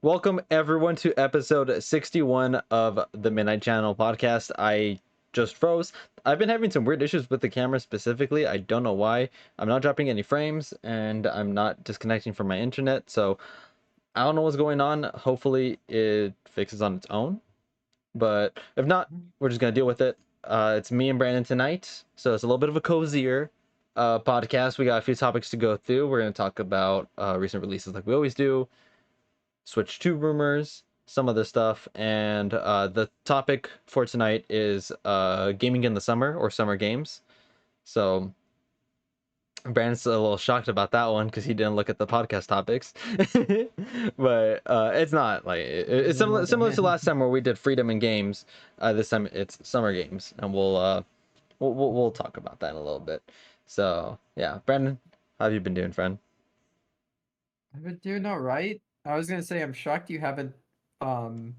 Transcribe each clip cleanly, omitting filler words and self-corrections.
Welcome everyone to episode 61 of the Midnight Channel podcast. I just froze. I've been having some weird issues with the camera specifically. I don't know why. I'm not dropping any frames and I'm not disconnecting from my internet. So I don't know what's going on. Hopefully it fixes on its own. But if not, we're just going to deal with it. It's me and Brandon tonight. So it's a little bit of a cozier podcast. We got a few topics to go through. We're going to talk about recent releases like we always do. Switch 2 rumors, some other stuff, and the topic for tonight is gaming in the summer or summer games. So Brandon's a little shocked about that one because he didn't look at the podcast topics, but it's not like it's similar to last time where we did freedom in games. This time it's summer games, and we'll talk about that in a little bit. So yeah, Brandon, how have you been doing, friend? I've been doing all right. I was gonna say I'm shocked you haven't um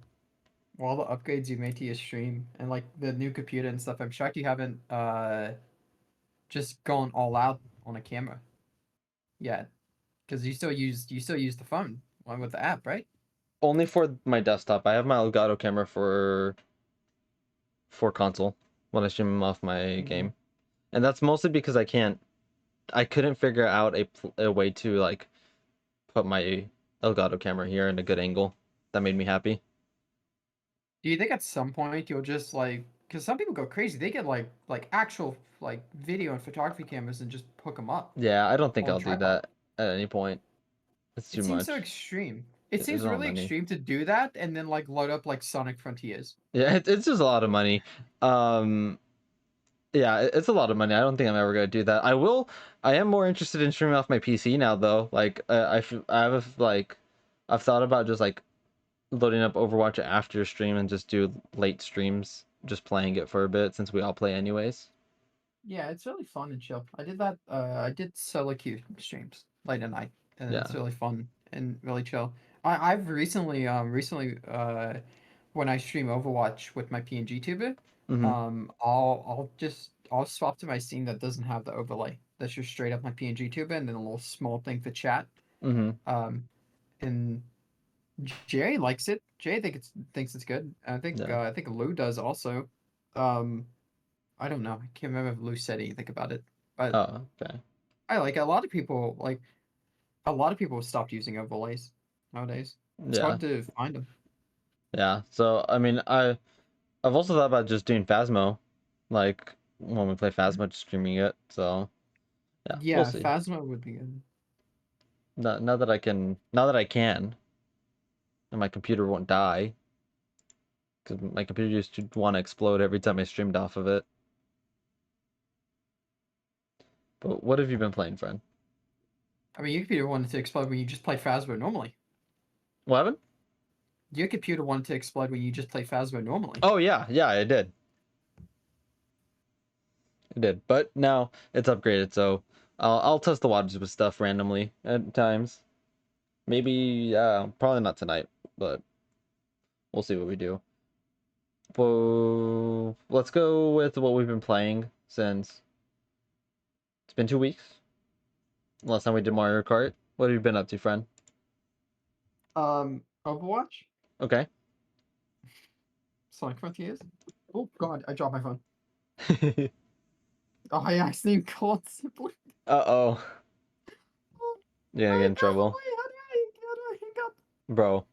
all the upgrades you made to your stream and like the new computer and stuff. I'm shocked you haven't just gone all out on a camera yet. Because you still use the phone along with the app, right? Only for my desktop. I have my Elgato camera for console when I stream off my Mm-hmm. game, and that's mostly because I couldn't figure out a way to like put my Elgato camera here in a good angle that made me happy. Do you think at some point you'll just like because some people go crazy, they get like actual like video and photography cameras and just hook them up Yeah, I don't think on I'll do tripod. that at any point. It's too It seems so much. extreme. It It's seems a lot of really money. extreme to do that and then like load up like Sonic Frontiers. Yeah, it's just a lot of money. Um, yeah, it's a lot of money. I don't think I'm ever gonna do that. I will. I am more interested in streaming off my PC now, though. Like, I have like, I've thought about just like loading up Overwatch after stream and just do late streams, just playing it for a bit since we all play anyways. Yeah, it's really fun and chill. I did that. I did solo queue streams late at night, and it's Yeah. really fun and really chill. I've recently when I stream Overwatch with my PNG tuber, Mm-hmm. I'll swap to my scene that doesn't have the overlay. That's just straight up my PNG tuber and then a little small thing for chat. Mm-hmm. Um, and Jerry likes it. Jay thinks it's good. Yeah. I think Lou does also. Um, I don't know. I can't remember if Lou said anything about it, but Oh, okay. I like a lot of people stopped using overlays nowadays. It's Yeah. hard to find them. Yeah. So I mean, I've also thought about just doing Phasmo, like when we play Phasmo, just streaming it. So yeah, we'll Yeah, see. Phasma would be good. Now that I can, and my computer won't die, because my computer used to want to explode every time I streamed off of it. But what have you been playing, friend? I mean, your computer wanted to explode when you just played Phasma normally. What happened? Your computer wanted to explode when you just play Phasma normally. Oh yeah, yeah, it did. It did. But now it's upgraded, so I'll test the waters with stuff randomly at times. Maybe probably not tonight, but we'll see what we do. Well, let's go with what we've been playing since it's been 2 weeks. Last time we did Mario Kart. What have you been up to, friend? Overwatch, Okay. Sonic Frontiers. Oh God, I dropped my phone. Oh, I accidentally called simply. Uh-oh. Oh, You're gonna get I in got trouble. away. How do I hiccup? Bro,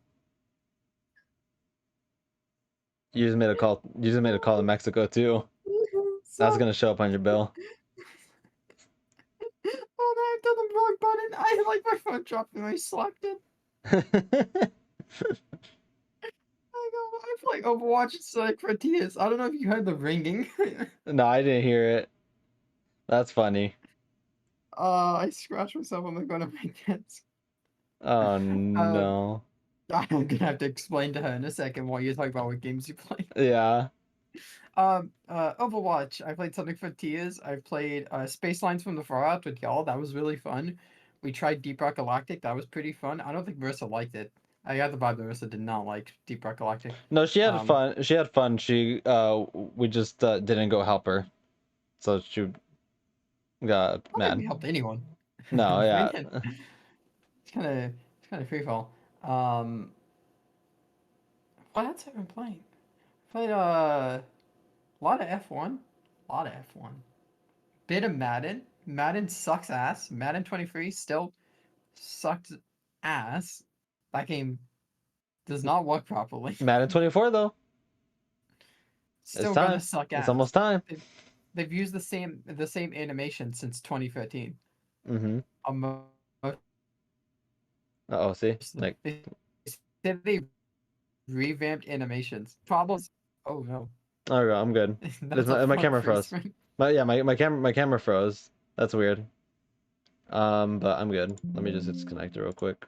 you just made a call in Mexico too. That's Sorry. gonna show up on your bill. Oh no, I've done the wrong button. I like my phone dropped and I slapped it. I go, I play Overwatch and Sonic Frontiers. I don't know if you heard the ringing. No, I didn't hear it. That's funny. I scratched myself on the corner of my desk. Oh Uh, no. I'm gonna have to explain to her in a second while you talk about what games you play. Yeah. Overwatch. I played Sonic Frontiers. I played Space Lines from the Far Out with y'all. That was really fun. We tried Deep Rock Galactic. That was pretty fun. I don't think Marissa liked it. I got the vibe that Marissa did not like Deep Rock Galactic. No, she had Um, fun. She had fun. We just didn't go help her. So she got I don't think we mad. helped anyone. No, We yeah. did. It's kind of free fall. Um, What else have I been playing? Played a lot of F1, a lot of F1. Bit of Madden. Madden sucks ass. Madden 23 still sucks ass. That game does not work properly. Madden 24 though. It's Still gonna time. suck It's ass. almost time. They've used the same animation since 2013. Mm-hmm. Almost. Oh, see, like, They said they revamped animations. Problems. Oh no, oh, I'm good. It's that's a my front camera freeze froze. frame. My camera froze. That's weird. But I'm good. Let me just disconnect it real quick.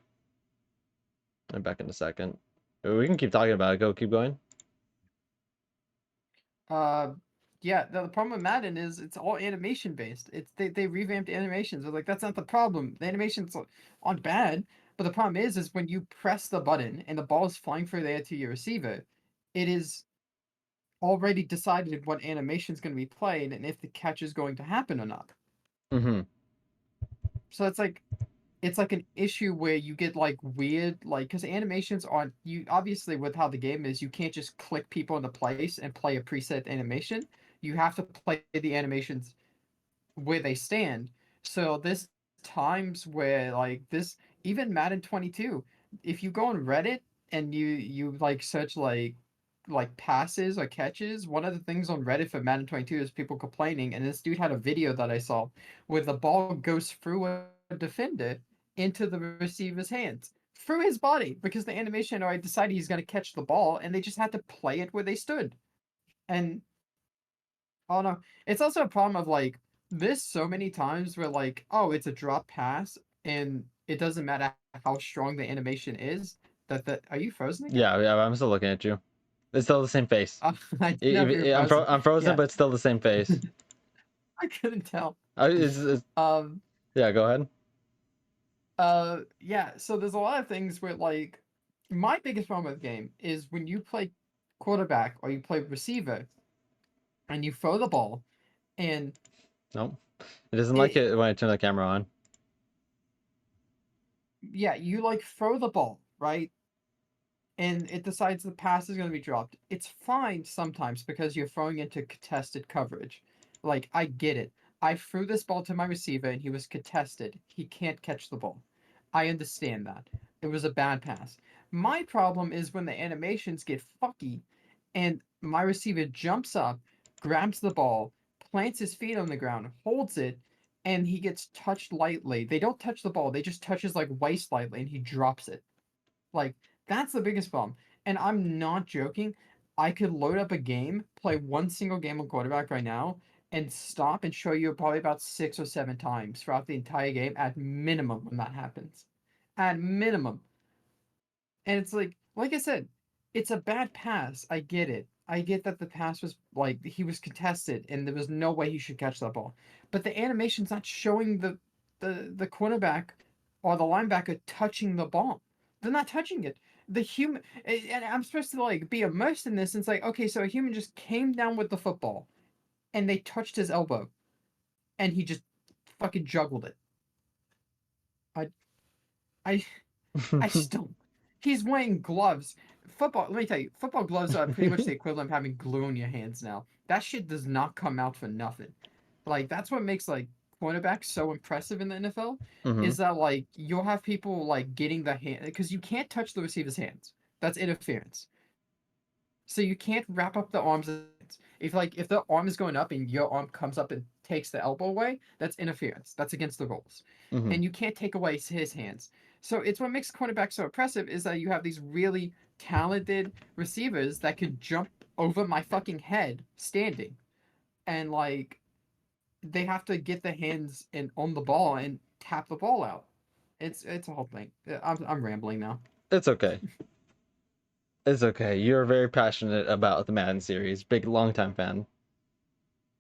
I'm back in a second. We can keep talking about it. Keep going. Uh, yeah. The problem with Madden is it's all animation based. They revamped animations. They're like that's not the problem. The animations aren't bad, but the problem is when you press the button and the ball is flying through the air to your receiver, it is already decided what animation is going to be played and if the catch is going to happen or not. Mm-hmm. So it's like an issue where you get like weird like because animations aren't you obviously with how the game is you can't just click people into place and play a preset animation. You have to play the animations where they stand. So this times where like this even Madden 22, if you go on Reddit and you like search like passes or catches, one of the things on Reddit for Madden 22 is people complaining, and this dude had a video that I saw where the ball goes through a defender into the receiver's hands through his body because the animation already decided he's going to catch the ball and they just had to play it where they stood. And oh no, it's also a problem of like this so many times where like, oh, it's a drop pass and it doesn't matter how strong the animation is. That are you frozen again? Yeah, I'm still looking at you. It's still the same face. I didn't know if you were frozen. I'm frozen, Yeah, but it's still the same face. I couldn't tell. It's, Um, yeah, go ahead. yeah. So there's a lot of things where like my biggest problem with the game is when you play quarterback or you play receiver and you throw the ball and Nope. It doesn't like it it when I turn the camera on. yeah you like throw the ball right and it decides the pass is going to be dropped. It's fine sometimes because you're throwing into contested coverage. Like, I get it. I threw this ball to my receiver and he was contested. He can't catch the ball. I understand that. It was a bad pass. My problem is when the animations get fucky and my receiver jumps up, grabs the ball, plants his feet on the ground, holds it, and he gets touched lightly. They don't touch the ball, they just touch his like waist lightly and he drops it. Like that's the biggest problem. And I'm not joking. I could load up a game, play one single game of quarterback right now, and stop and show you probably about 6 or 7 times throughout the entire game at minimum when that happens. At minimum. And it's like I said, it's a bad pass. I get it. I get that the pass was like he was contested and there was no way he should catch that ball. But the animation's not showing the cornerback or the linebacker touching the ball. They're not touching it. The human and I'm supposed to like be immersed in this and it's like, okay, so a human just came down with the football and they touched his elbow and he just fucking juggled it. I I I just don't. He's wearing gloves. Football. Let me tell you, football gloves are pretty much the equivalent of having glue in your hands now. That shit does not come out for nothing. Like that's what makes like cornerbacks so impressive in the NFL. Mm-hmm. Is that like you'll have people like getting the hand because you can't touch the receiver's hands. That's interference. So you can't wrap up the arms. If the arm is going up and your arm comes up and takes the elbow away, that's interference. That's against the rules. Mm-hmm. And you can't take away his hands. So it's what makes cornerback so impressive is that you have these really talented receivers that could jump over my fucking head standing. And like they have to get the hands and on the ball and tap the ball out. It's a whole thing. I'm rambling now. It's okay. It's okay. You're very passionate about the Madden series. Big, longtime fan.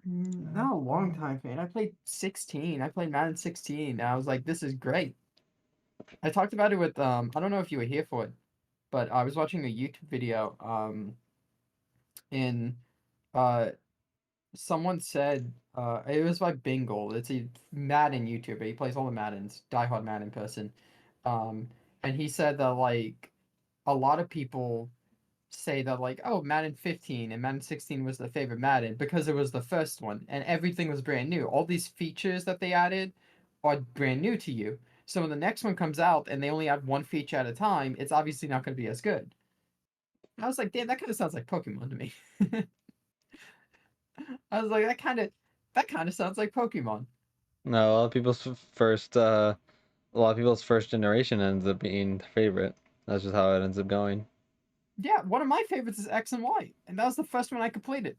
Not a long time fan. I played 16. I played Madden 16. And I was like, this is great. I talked about it with I don't know if you were here for it, but I was watching a YouTube video and uh someone said it was by Bingle. It's a Madden YouTuber. He plays all the Maddens, diehard Madden person. Um and he said that like a lot of people say that like, oh, Madden 15 and Madden 16 was the favorite Madden because it was the first one and everything was brand new. All these features that they added are brand new to you. So when the next one comes out and they only add one feature at a time, it's obviously not going to be as good. I was like, damn, that kind of sounds like Pokemon to me. I was like, that kind of sounds like Pokemon. No, a lot of people's first a lot of people's first generation ends up being their favorite. That's just how it ends up going. Yeah, one of my favorites is X and Y, and that was the first one I completed.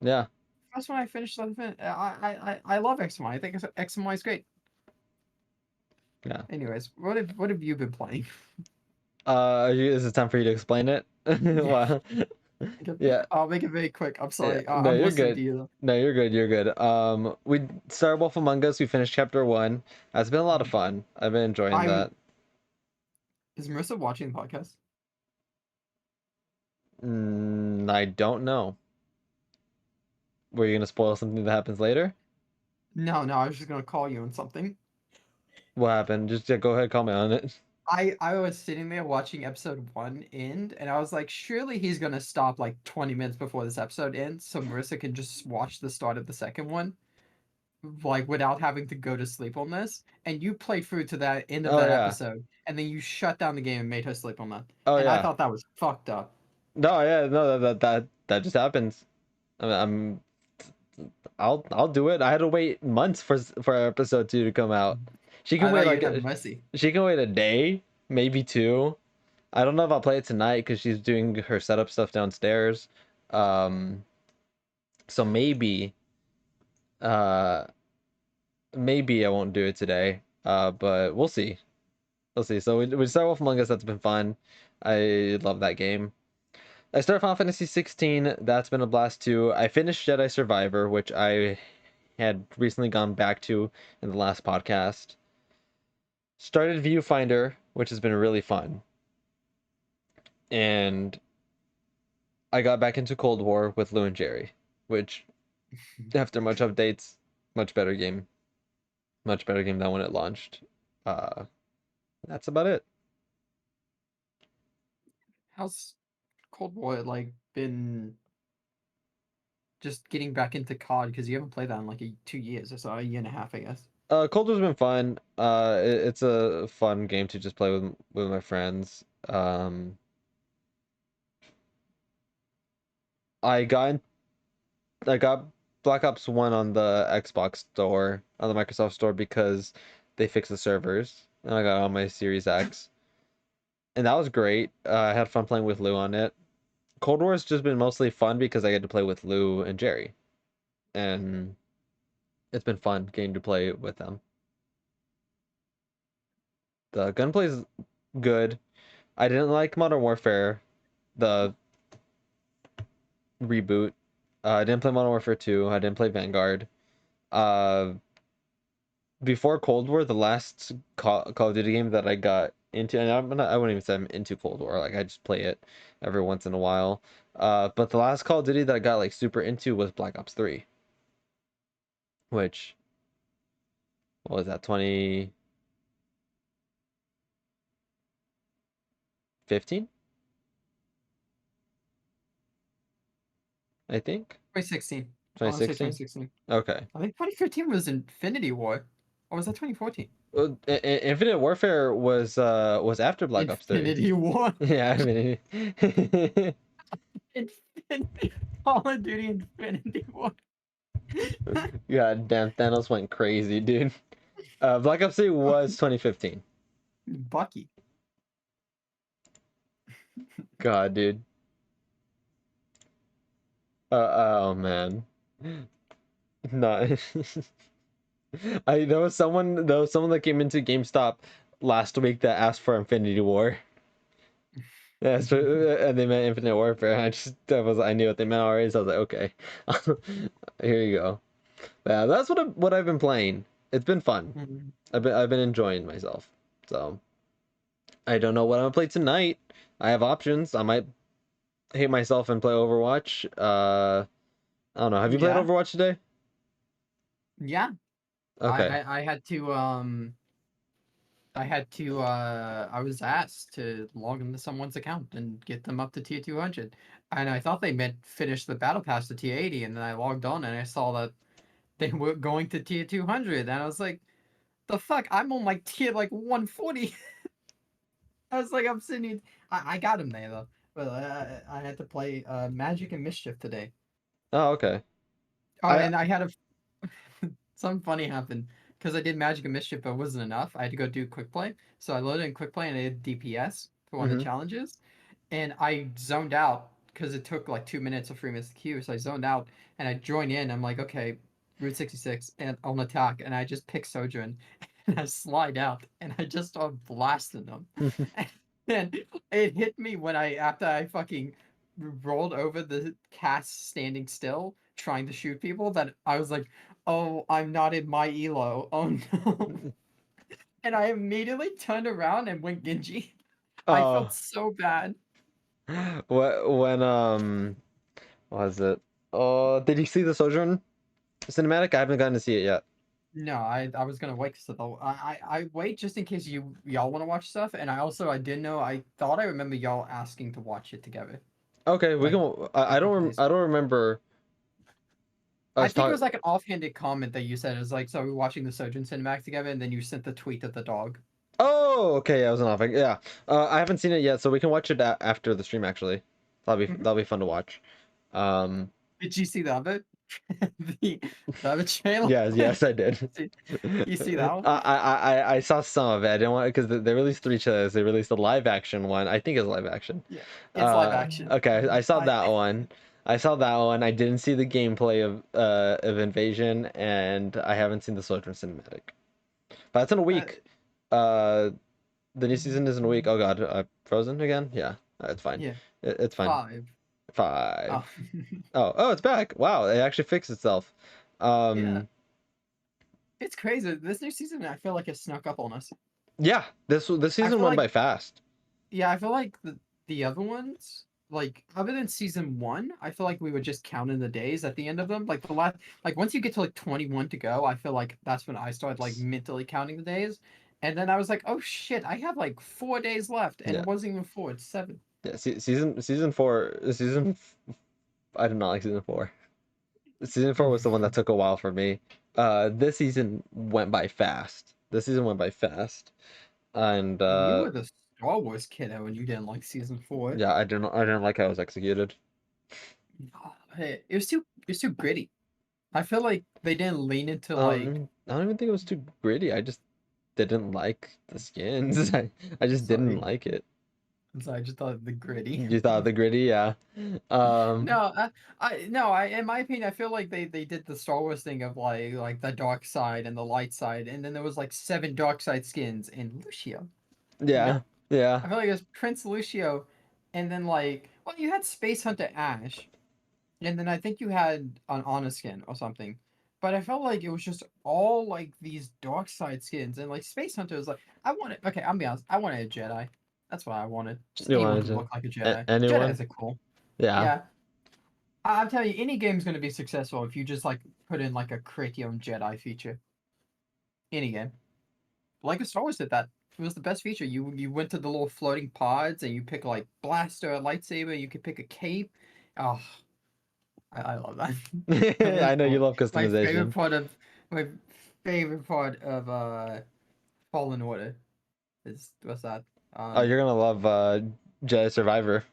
Yeah, First one I finished. I love X and Y. I think X and Y is great. yeah. Anyways, what have you been playing? Is it time for you to explain it? Wow. Yeah, I'll make it very quick. I'm yeah. sorry. No, I'm you're listening good. to you though. No, you're good. You're good. We started Wolf Among Us. We finished chapter one. It's been a lot of Mhm. fun. I've been enjoying I that. is Marissa watching the podcast? I don't know. Were you gonna spoil something that happens later? No, no. I was just gonna call you on something. What happened? Just yeah, go ahead, comment on it. I was sitting there watching episode one end, and I was like, surely he's gonna stop like 20 minutes before this episode ends, so Marissa can just watch the start of the second one, like without having to go to sleep on this. And you played through to that end of Oh that yeah. episode, and then you shut down the game and made her sleep on that. Oh And I yeah. thought that was fucked up. No, yeah, no, that just happens. I'm I'll do it. I had to wait months for episode two to come out. She can I wait thought like you'd have mercy. she can wait a day, maybe two. I don't know if I'll play it tonight because she's doing her setup stuff downstairs. Um, so uh maybe I won't do it today. But we'll see. We'll see. So we start with Among Us. That's been fun. I love that game. I started Final Fantasy 16. That's been a blast too. I finished Jedi Survivor, which I had recently gone back to in the last podcast. Started Viewfinder, which has been really fun. And I got back into Cold War with Lou and Jerry, which, after much updates, much better game. Much better game than when it launched. Uh, that's about it. How's Cold War like been just getting back into COD because you haven't played that in like 2 years or so, a year and a half, I guess. Cold War's been fun. It's a fun game to just play with my friends. I got I got Black Ops 1 on the Xbox store, on the Microsoft store because they fixed the servers. And I got it on my Series X. And that was great. I had fun playing with Lou on it. Cold War has just been mostly fun because I get to play with Lou and Jerry. And it's been fun getting to play with them. The gunplay is good. I didn't like Modern Warfare, the reboot. I didn't play Modern Warfare 2. I didn't play Vanguard. Uh, Before Cold War, the last Call of Duty game that I got into, and I wouldn't even say I'm into Cold War. Like I just play it every once in a while. But the last Call of Duty that I got like super into was Black Ops 3, which what was that, 2015? I think 2016. I want to say 2016. 2016. Okay. I think 2015 was Infinity War. Or was that 2014? Well, Infinite Warfare was after Black Ops 3. Infinity War. Yeah, I mean, Infinity. Call of Duty Infinity War. God damn, Thanos went crazy, dude. Black Ops 3 was 2015. Bucky. God, dude. Oh man. No. There was someone that came into GameStop last week that asked for Infinity War. Yeah, and they meant Infinite Warfare. I knew what they meant already, so I was like, okay. Here you go. Yeah, that's what I've been playing. It's been fun. Mhm. I've been enjoying myself. So I don't know what I'm gonna play tonight. I have options. I might hate myself and play Overwatch. I don't know. Have you played Yeah. Overwatch today? Yeah. I, Okay. I I had to I had to I was asked to log into someone's account and get them up to tier 200. And I thought they meant finish the battle pass to tier 80, and then I logged on and I saw that they were going to tier 200, and I was like, the fuck, I'm on like tier like 140. I was like, I'm sitting here. I got him there though. But I had to play Magic and Mischief today. Oh, okay. Oh, I and I had a something funny happened because I did Magic and Mischief, but it wasn't enough. I had to go do Quick Play, so I loaded in Quick Play and I did DPS for one of the mhm. challenges, and I zoned out because it took like 2 minutes or 3 minutes to queue. So I zoned out and I joined in. I'm like, okay, Route 66 and on attack, and I just pick Sojourn and I slide out and I just start blasting them. And it hit me when after I fucking rolled over the cast standing still trying to shoot people that I was like, oh, I'm not in my elo. Oh no. And I immediately turned around and went Genji. I felt Oh, so bad. what when what was it? Oh, did you see the Sojourn cinematic? I haven't gotten to see it yet. No, I was gonna wait so though I wait just in case y'all want to watch stuff, and I didn't know. I thought I remember y'all asking to watch it together Okay, we like can. a couple days I ago. don't remember I us think it talk. was like an offhanded comment that you said. It was like, so we're watching the Sojourn cinematic together, and then you sent the tweet of the dog. Oh, okay. I was an off. Yeah. I haven't seen it yet, so we can watch it after the stream. Actually, Mhm. that'll be fun to watch. Um. Did you see the other the, the other channel? Yes. Yes, I did. See- you see that one? I saw some of it. I didn't want because they released three trailers. They released the live action one. I think it's live action. Yeah, it's live action. Okay, I saw I that one. I saw that one. I didn't see the gameplay of Invasion, and I haven't seen the Sojourn cinematic. But it's in a uh, week. The new season is in a week. Oh God, Frozen again? Yeah, it's fine. yeah, It's fine. 5. Oh, 5. Oh, it's back. Wow, it actually fixed itself. yeah. Um, It's crazy. This new season, I feel like it snuck up on us. yeah, this I season feel went like, by fast. yeah, I feel like the other ones, like other than season 1, I feel like we were just counting the days at the end of them. Like the last, like once you get to like 21 to go, I feel like that's when I started like mentally counting the days. And then I was like, oh shit, I have like 4 days left, and Yeah, it wasn't even 4, it's 7. yeah. Season 4. I did not like season 4. Season 4 was the one that took a while for me. This season went by fast. This season went by fast, and You were the Star Wars kiddo, and you didn't like season 4. yeah, I didn't like how it was executed. It was too gritty. I feel like they didn't lean into like I don't even think it was too gritty. I just didn't like the skins. I just didn't sorry. like it. I just thought the gritty. You thought the gritty, yeah. Um, No, no, in my opinion, I feel like they did the Star Wars thing of like the dark side and the light side, and then there was like 7 dark side skins in Lucio. You know, yeah, yeah, I feel like it was Prince Lucio, and then like, well, you had Space Hunter Ash, and then I think you had an Honor skin or something. But I felt like it was just all like these dark side skins, and like Space Hunter was like, I wanted. Okay, I'll be honest, I wanted a Jedi. That's what I wanted. Just you anyone wanted to to look like a Jedi. anyone? Jedi's are cool. Yeah, Yeah, I'll tell you, any game's gonna be successful if you just like put in like a create your own Jedi feature. Any game, like Star Wars did that. It was the best feature. You went to the little floating pods and you pick like blaster, a lightsaber. You could pick a cape. Oh, I love that. That was I know you cool. love My favorite customization. part of my favorite part of Fallen Order is what's that? Oh, Um you're gonna love Jedi Survivor.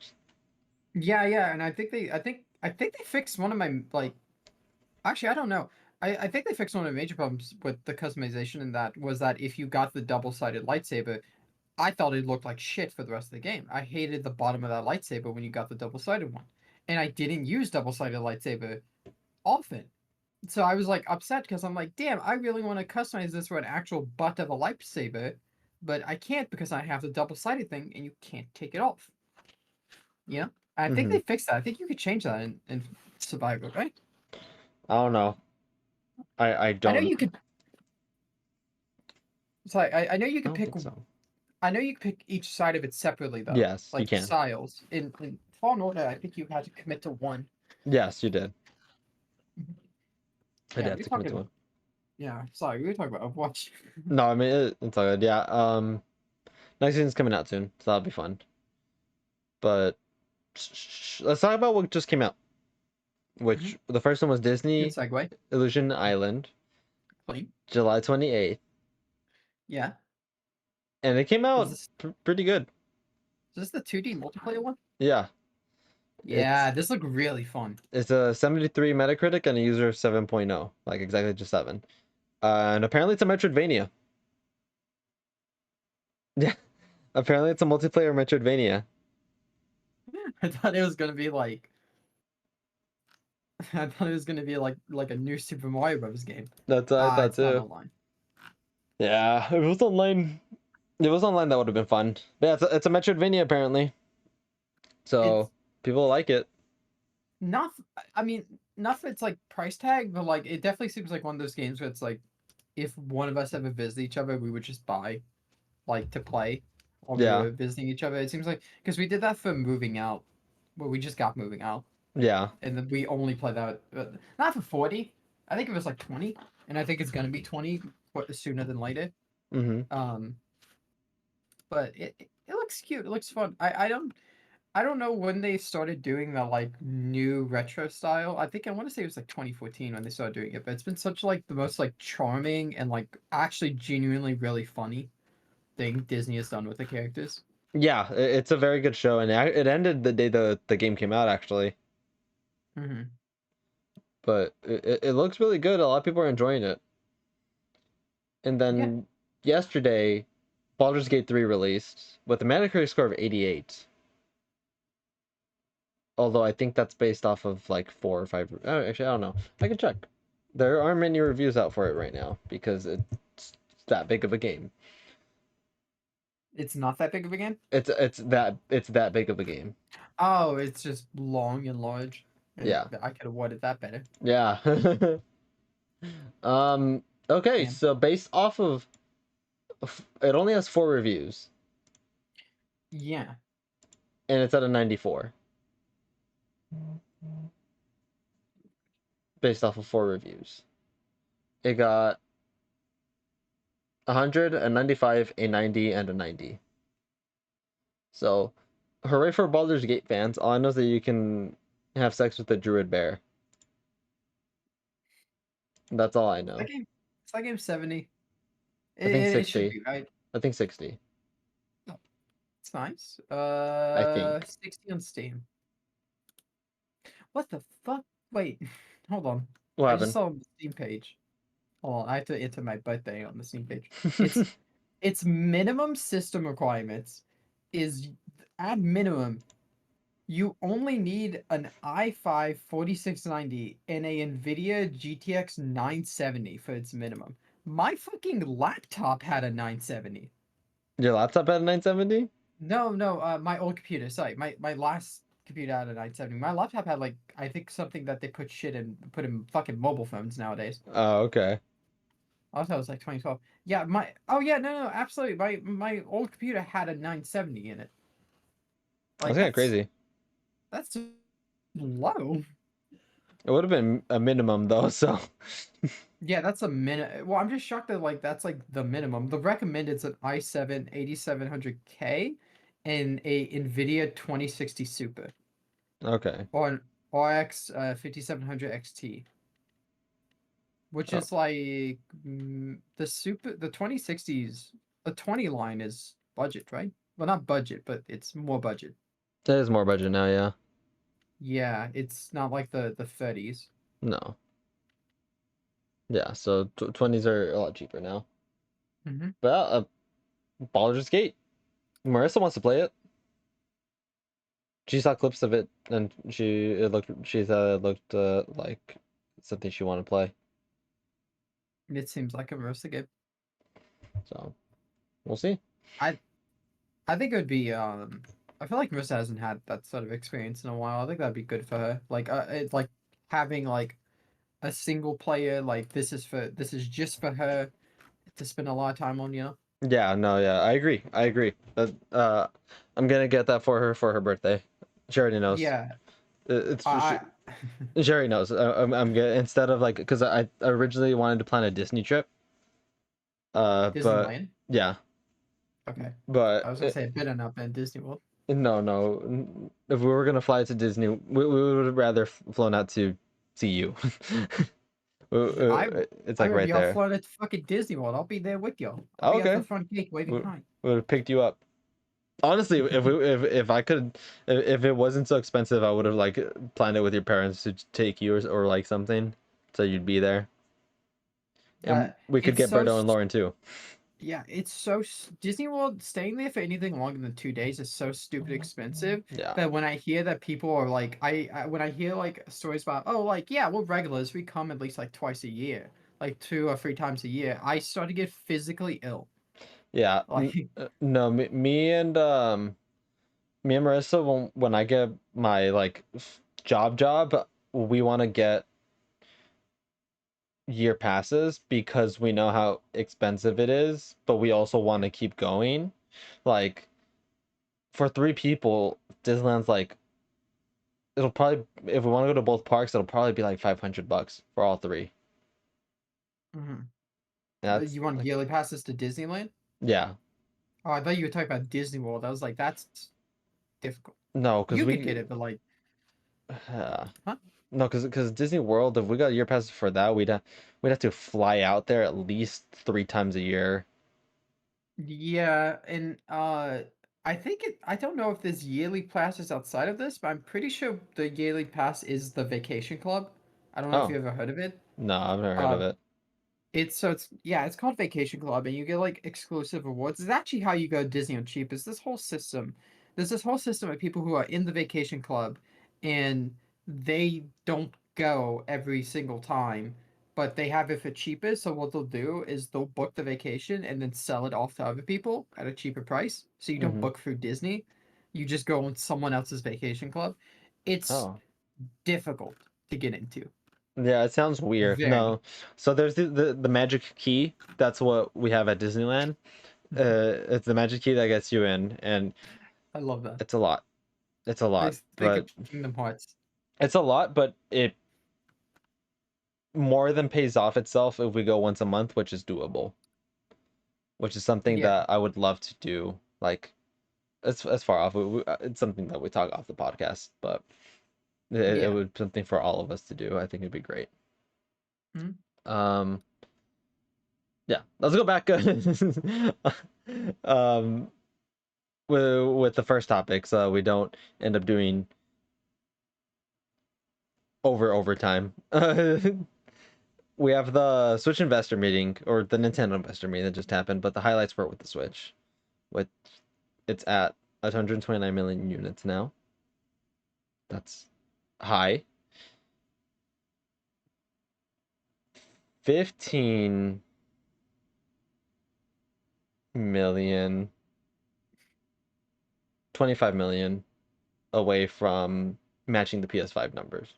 yeah, and I think they fixed one of my like actually I don't know. I think they fixed one of the major problems with the customization, and that was that if you got the double-sided lightsaber, I thought it looked like shit for the rest of the game. I hated the bottom of that lightsaber when you got the double-sided one. And I didn't use double-sided lightsaber often. So I was like upset because I'm like, damn, I really want to customize this for an actual butt of a lightsaber, but I can't because I have the double sided thing and you can't take it off. You know? I think Hmm. they fixed that. I think you could change that in Survivor, right? I don't know. I I know don't. you could. So I know you I could don't pick. think so. I know you could pick each side of it separately though, Yes, you like can. styles. In Fallen Order, I think you had to commit to one. Yes, you did. I did Yeah, have we're to commit to talking. one. Yeah, sorry, we were talking about Overwatch. No, I mean it's all good. Yeah. Next season's coming out soon, so that'll be fun. But let's talk about what just came out. Mhm. Which the first one was Good Disney segue. Illusion Island, Clean. July 28th, Yeah. and it came Is out this pretty good. is this the 2D multiplayer one? Yeah, it's Yeah, this looked really fun. it's a 73 Metacritic and a user of 7.0, like exactly just 7. And apparently it's a Metroidvania. Yeah, apparently it's a multiplayer Metroidvania. I thought it was gonna be like I thought it was gonna be like a new Super Mario Bros. Game. That's what I Ah, thought it's not too. online. Yeah, if it was online. If it was online, that would have been fun. But yeah, it's a Metroidvania apparently, It's so people like it. not. I mean, not for its like price tag, but like it definitely seems like one of those games where it's like if one of us ever visit each other, we would just buy like to play while we Yeah, were visiting each other. It seems like because we did that for moving out, where we just got moving out, yeah. and then we only played that not for 40. I think it was like 20, and I think it's gonna be 20 sooner than later. Mm-hmm. Um, but it looks cute. It looks fun. I don't know when they started doing the like new retro style. I think I want to say it was like 2014 when they started doing it, but it's been such like the most like charming and like actually genuinely really funny thing Disney has done with the characters. Yeah, it's a very good show, and it ended the day the game came out actually. Hmm. But it looks really good. A lot of people are enjoying it. And Yeah, then yesterday, Baldur's Gate 3 released with a Metacritic score of 88. Although I think that's based off of like 4 or 5. Oh, actually, I don't know. I can check. There aren't many reviews out for it right now because it's that big of a game. it's not that big of a game. It's that big of a game. Oh, it's just long and large. Yeah. I could have worded that better. Yeah. Okay, Damn. so based off of it only has 4 reviews Yeah. and it's at a 94 based off of 4 reviews. It got 100, a 95, a 90, and a 90. So, hooray for Baldur's Gate fans. All I know is that you can have sex with a druid bear. That's all I That know. game. It's that game 70. I think It should 60. be right. I think 60. Oh, it's nice. I think. 60 on Steam. What the fuck? Wait, hold on. What I just happened? saw the Steam page. Hold on, I have to enter my birthday on the Steam page. It's minimum system requirements is at minimum you only need an i5 4690 and a Nvidia GTX 970 for its minimum. My fucking laptop had a 970. Your laptop had a 970? No, my old computer. Sorry, my last computer had a 970. My laptop had like I think something that they put in fucking mobile phones nowadays. Oh, okay. I thought it was like 2012. Yeah, my oh yeah, no, absolutely. My old computer had a 970 in it. That's Like kind of crazy. that's low. It would have been a minimum though, so. Yeah, that's a minute. Well, I'm just shocked that like that's like the minimum. The recommended's an i7 8700K and a Nvidia 2060 Super Okay. or an RX 5700 XT, which Oh, is like the 2060s. The 20 line is budget, right? Well, not budget, but it's more budget. that is more budget now, yeah. Yeah, it's not like the 30s. No. Yeah, so 20s are a lot cheaper now. Hmm. But Baldur's Gate. Marissa wants to play it. She saw clips of it and she thought it looked like something she wanted to play. It seems like a roast game. So we'll see. I I think it would be I feel like Marissa hasn't had that sort of experience in a while. I think that'd be good for her. Like it's like having like a single player like this is just for her to spend a lot of time on, you know? Yeah, no, yeah, I agree. I agree. I'm gonna get that for her birthday. She already knows. Yeah. It's I just I Jerry knows. I'm good. Instead of like, because I originally wanted to plan a Disney trip. But Disneyland. yeah, Okay. I but was gonna say it better not been Disney World. no. If we were gonna fly to Disney, we would have rather flown out to see you. I It's I'm like gonna right be all there. flown at fucking Disney World. I'll be there with you. I'll Oh, be at the okay. front gate waving We hi. would have picked you up. Honestly, if I could, if it wasn't so expensive, I would have like planned it with your parents to take you or like something, so you'd be there, Uh, and we could it's get so Berto and Lauren too. Yeah, it's so Disney World staying there for anything longer than 2 days is so stupid expensive Yeah. that when I hear that people are like, when I hear like stories about, oh, like yeah, we're regulars, we come at least like twice a year, like 2 or 3 times a year, I start to get physically ill. Yeah. Like, No, me and Marissa, when I get my like job, we want to get year passes because we know how expensive it is, but we also want to keep going. Like for 3 people, Disneyland's like it'll probably if we want to go to both parks, it'll probably be like $500 for all three. mhm. That's You want like yearly passes to Disneyland? yeah. Oh, I thought you were talking about Disney World. I was like, that's difficult. No, because You could we get it, but like, huh? no, because Disney World, if we got year passes for that, we'd have to fly out there at least 3 times a year. Yeah, and I think I don't know if there's yearly passes outside of this, but I'm pretty sure the yearly pass is the Vacation Club. I don't know if Oh, you ever heard of it. no, I've never heard of Uh, it. it's yeah, it's called Vacation Club, and you get like exclusive rewards. It's actually how you go to Disney on cheap. Is this whole system? There's this whole system of people who are in the Vacation Club, and they don't go every single time, but they have it for cheapest. So what they'll do is they'll book the vacation and then sell it off to other people at a cheaper price. So you don't Mm-hmm. book through Disney, you just go on someone else's vacation club. It's Oh. difficult to get into. Yeah, it sounds weird. Very. No. So there's the magic key. That's what we have at Disneyland. It's the magic key that gets you in, and I love that. it's a lot. It's a I lot, think but of Kingdom Hearts. it's a lot, but it more than pays off itself if we go once a month, which is doable. Which is something Yeah, that I would love to do. Like it's far off. It's something that we talk off the podcast, but it yeah. would be something for all of us to do. I think it'd be great. Mhm. Um, yeah, let's go back. um, with the first topic, so we don't end up doing overtime. We have the Switch investor meeting or the Nintendo investor meeting that just happened, but the highlights were with the Switch. With it's at 129 million units now. That's high. 15 million, 25 million away from matching the PS5 numbers.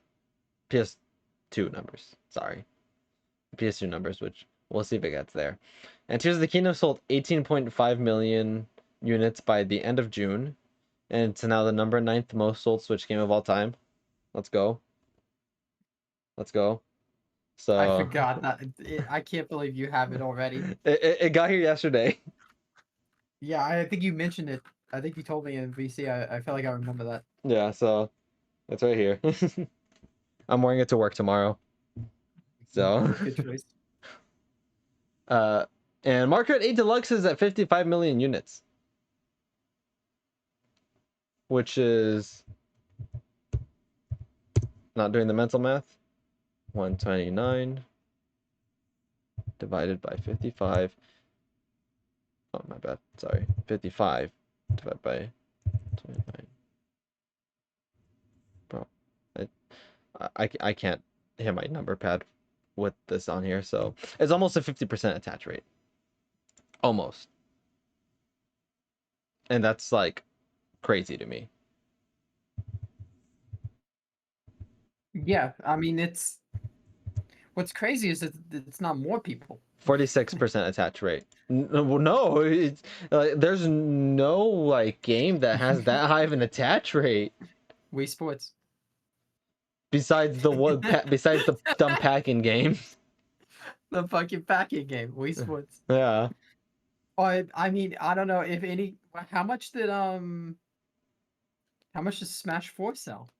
PS2 numbers, sorry. PS2 numbers, which we'll see if it gets there. And Tears of the Kingdom sold 18.5 million units by the end of June, and it's now the number ninth most sold Switch game of all time. Let's go. Let's go. I So forgot that. I can't believe you have it already. it got here yesterday. Yeah, I think you mentioned it. I think you told me in VC. I feel like I remember that. Yeah, so it's right here. I'm wearing it to work tomorrow. So Good choice. uh and Mario Kart 8 Deluxe is at 55 million units, which is not doing the mental math. 129 divided by 55. Oh, my bad. Sorry. 55 divided by 29. Bro, I can't hit my number pad with this on here, so it's almost a 50% attach rate. Almost. And that's like crazy to me. Yeah, I mean it's what's crazy is that it's not more people. 46% attach rate. No, there's no like game that has that high of an attach rate. Wii Sports. besides the one, besides the dumb packing game. The fucking packing game, Wii Sports. Yeah. I mean, I don't know if any. How much does Smash 4 sell?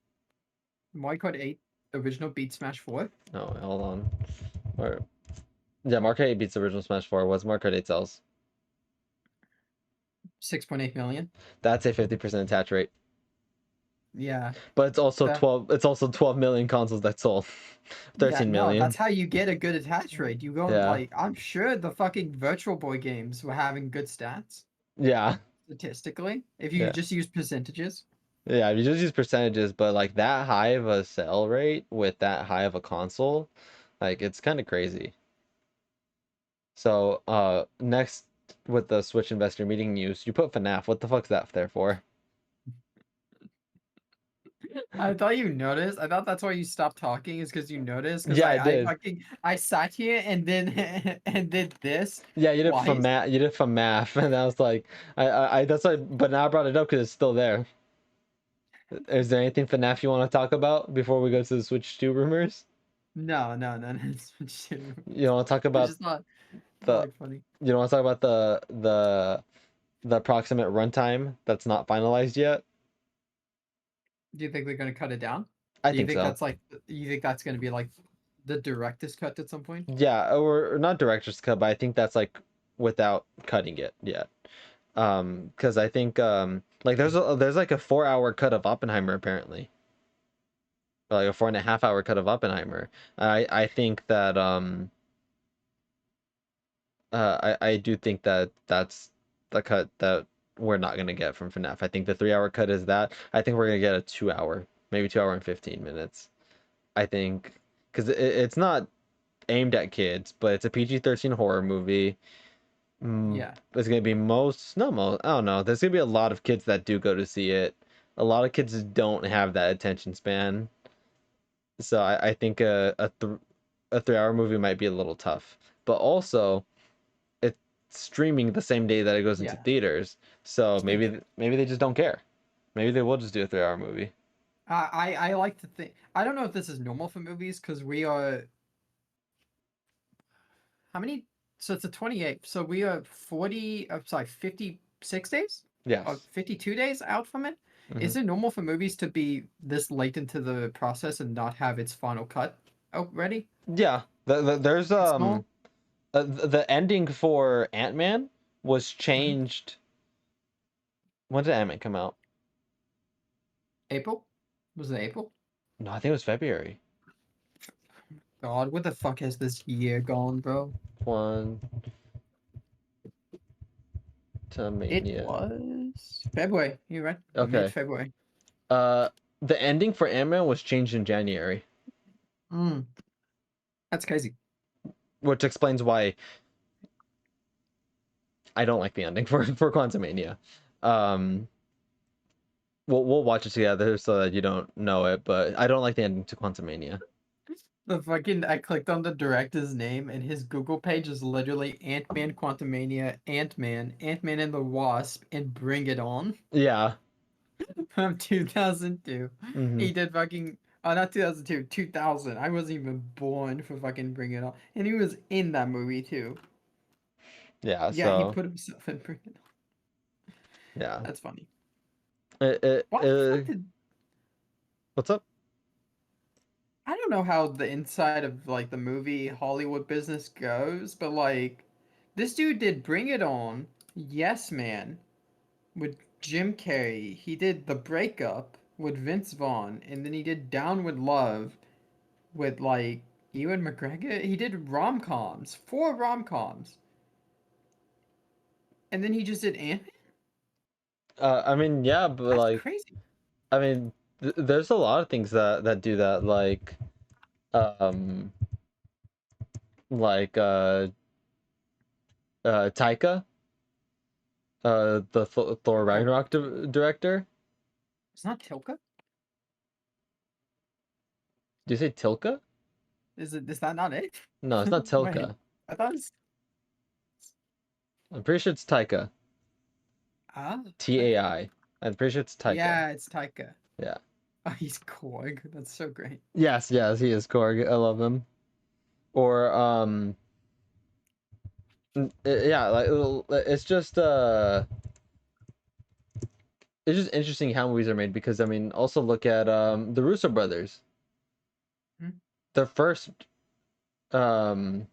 Mario Kart 8 original beat Smash 4. Oh, hold on. Or, yeah, Mario Kart 8 beats the original Smash 4. What's Mario Kart 8 sells? 6.8 million. That's a 50% attach rate. Yeah. But it's also The- 12. It's also 12 million consoles that sold. Yeah, 13 no, million. that's how you get a good attach rate. You go Yeah. like, I'm sure the fucking Virtual Boy games were having good stats Yeah. statistically if you Yeah. just use percentages. Yeah. You just use percentages, but like that high of a sell rate with that high of a console, like it's kind of crazy. So, next with the Switch investor meeting news, you put FNAF. What the fuck's that there for? I thought you noticed. I thought that's why you stopped talking is because you noticed. Because Yeah, I I did. fucking I sat here and then and did this Yeah, you did from twice. math. You did from math, and I was like, I that's why. But now I brought it up because it's still there. Is there anything FNAF you want to talk about before we go to the Switch 2 rumors? No. You want to talk I about just thought the? like funny. You don't want to talk about the approximate runtime that's not finalized yet? Do you think they're gonna cut it down? I Do you think think so. that's like you think that's gonna be like the director's cut at some point? Yeah, or not director's cut, but I think that's like without cutting it yet. Because I think like there's like a 4 hour cut of Oppenheimer apparently, or like a 4.5 hour cut of Oppenheimer. I think that I do think that that's the cut that we're not gonna get from FNAF. I think the 3 hour cut is that. I think we're gonna get a 2 hour, maybe 2 hour and 15 minutes. I think because it's not aimed at kids, but it's a PG-13 horror movie. Yeah. There's gonna be not most, I don't know. There's gonna be a lot of kids that do go to see it. A lot of kids don't have that attention span, so I think a 3 hour movie might be a little tough. But also, it's streaming the same day that it goes into Yeah. theaters, so It's maybe they just don't care. Maybe they will just do a 3 hour movie. I like to think I don't know if this is normal for movies because we are how many so it's the 28th. So we are 56 days? Or Yes. 52 days out from it? Hmm. Is it normal for movies to be this late into the process and not have its final cut already? Yeah. There's It's normal? the ending for Ant-Man was Mhm. changed. When did Ant-Man come out? April? Was it April? No, I think it was February. God, what the fuck has this year gone, bro? One It Mania. was February. You're right. Okay. Mid-February. Uh, the ending for Ant-Man was changed in January, Mm, that's crazy. which explains why I don't like the ending for Quantumania. Um, we'll watch it together so that you don't know it, but I don't like the ending to Quantumania. The fucking I clicked on the director's name and his Google page is literally Ant-Man Quantumania, Ant-Man and the Wasp, and Bring It On Yeah. from 2002. Hmm. He did fucking not 2002, 2000. I wasn't even born for fucking Bring It On. And he was in that movie too. Yeah. Yeah, he So put himself in Bring It On. yeah. That's funny. It, it, Why the fuck it, did what's up? I don't know how the inside of like the movie Hollywood business goes, but like this dude did Bring It On, Yes Man with Jim Carrey. He did The Breakup with Vince Vaughn, and then he did Down with Love with like Ewan McGregor. He did rom-coms, 4 rom-coms, and then he just did Ant. I mean, yeah, but That's like, crazy. I mean, there's a lot of things that do that, um, like Taika, the Thor Oh, Ragnarok director. it's not Tilka. Do you say Tilka? Is it? Is that not it? No, it's not Wait, Tilka. I thought it's I'm pretty sure it's Taika. ah okay. TAI. I'm pretty sure it's Taika. Yeah, it's Taika. Yeah. Oh, he's Korg. That's so great. Yes, yes, he is Korg. I love him. Or yeah, like it's just interesting how movies are made because I mean, also look at the Russo brothers. Hmm? Their first um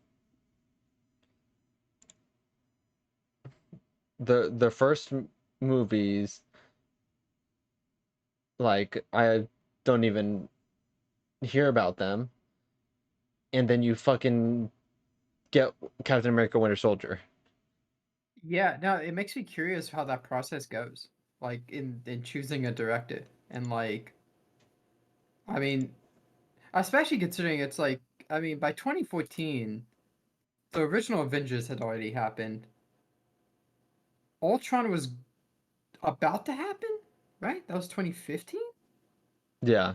the first movies, like I don't even hear about them, and then you fucking get Captain America Winter Soldier. Yeah, no, it makes me curious how that process goes. Like in choosing a director and like, I mean, especially considering it's like, I mean, by 2014, the original Avengers had already happened. Ultron was about to happen, right? That was 2015. Yeah,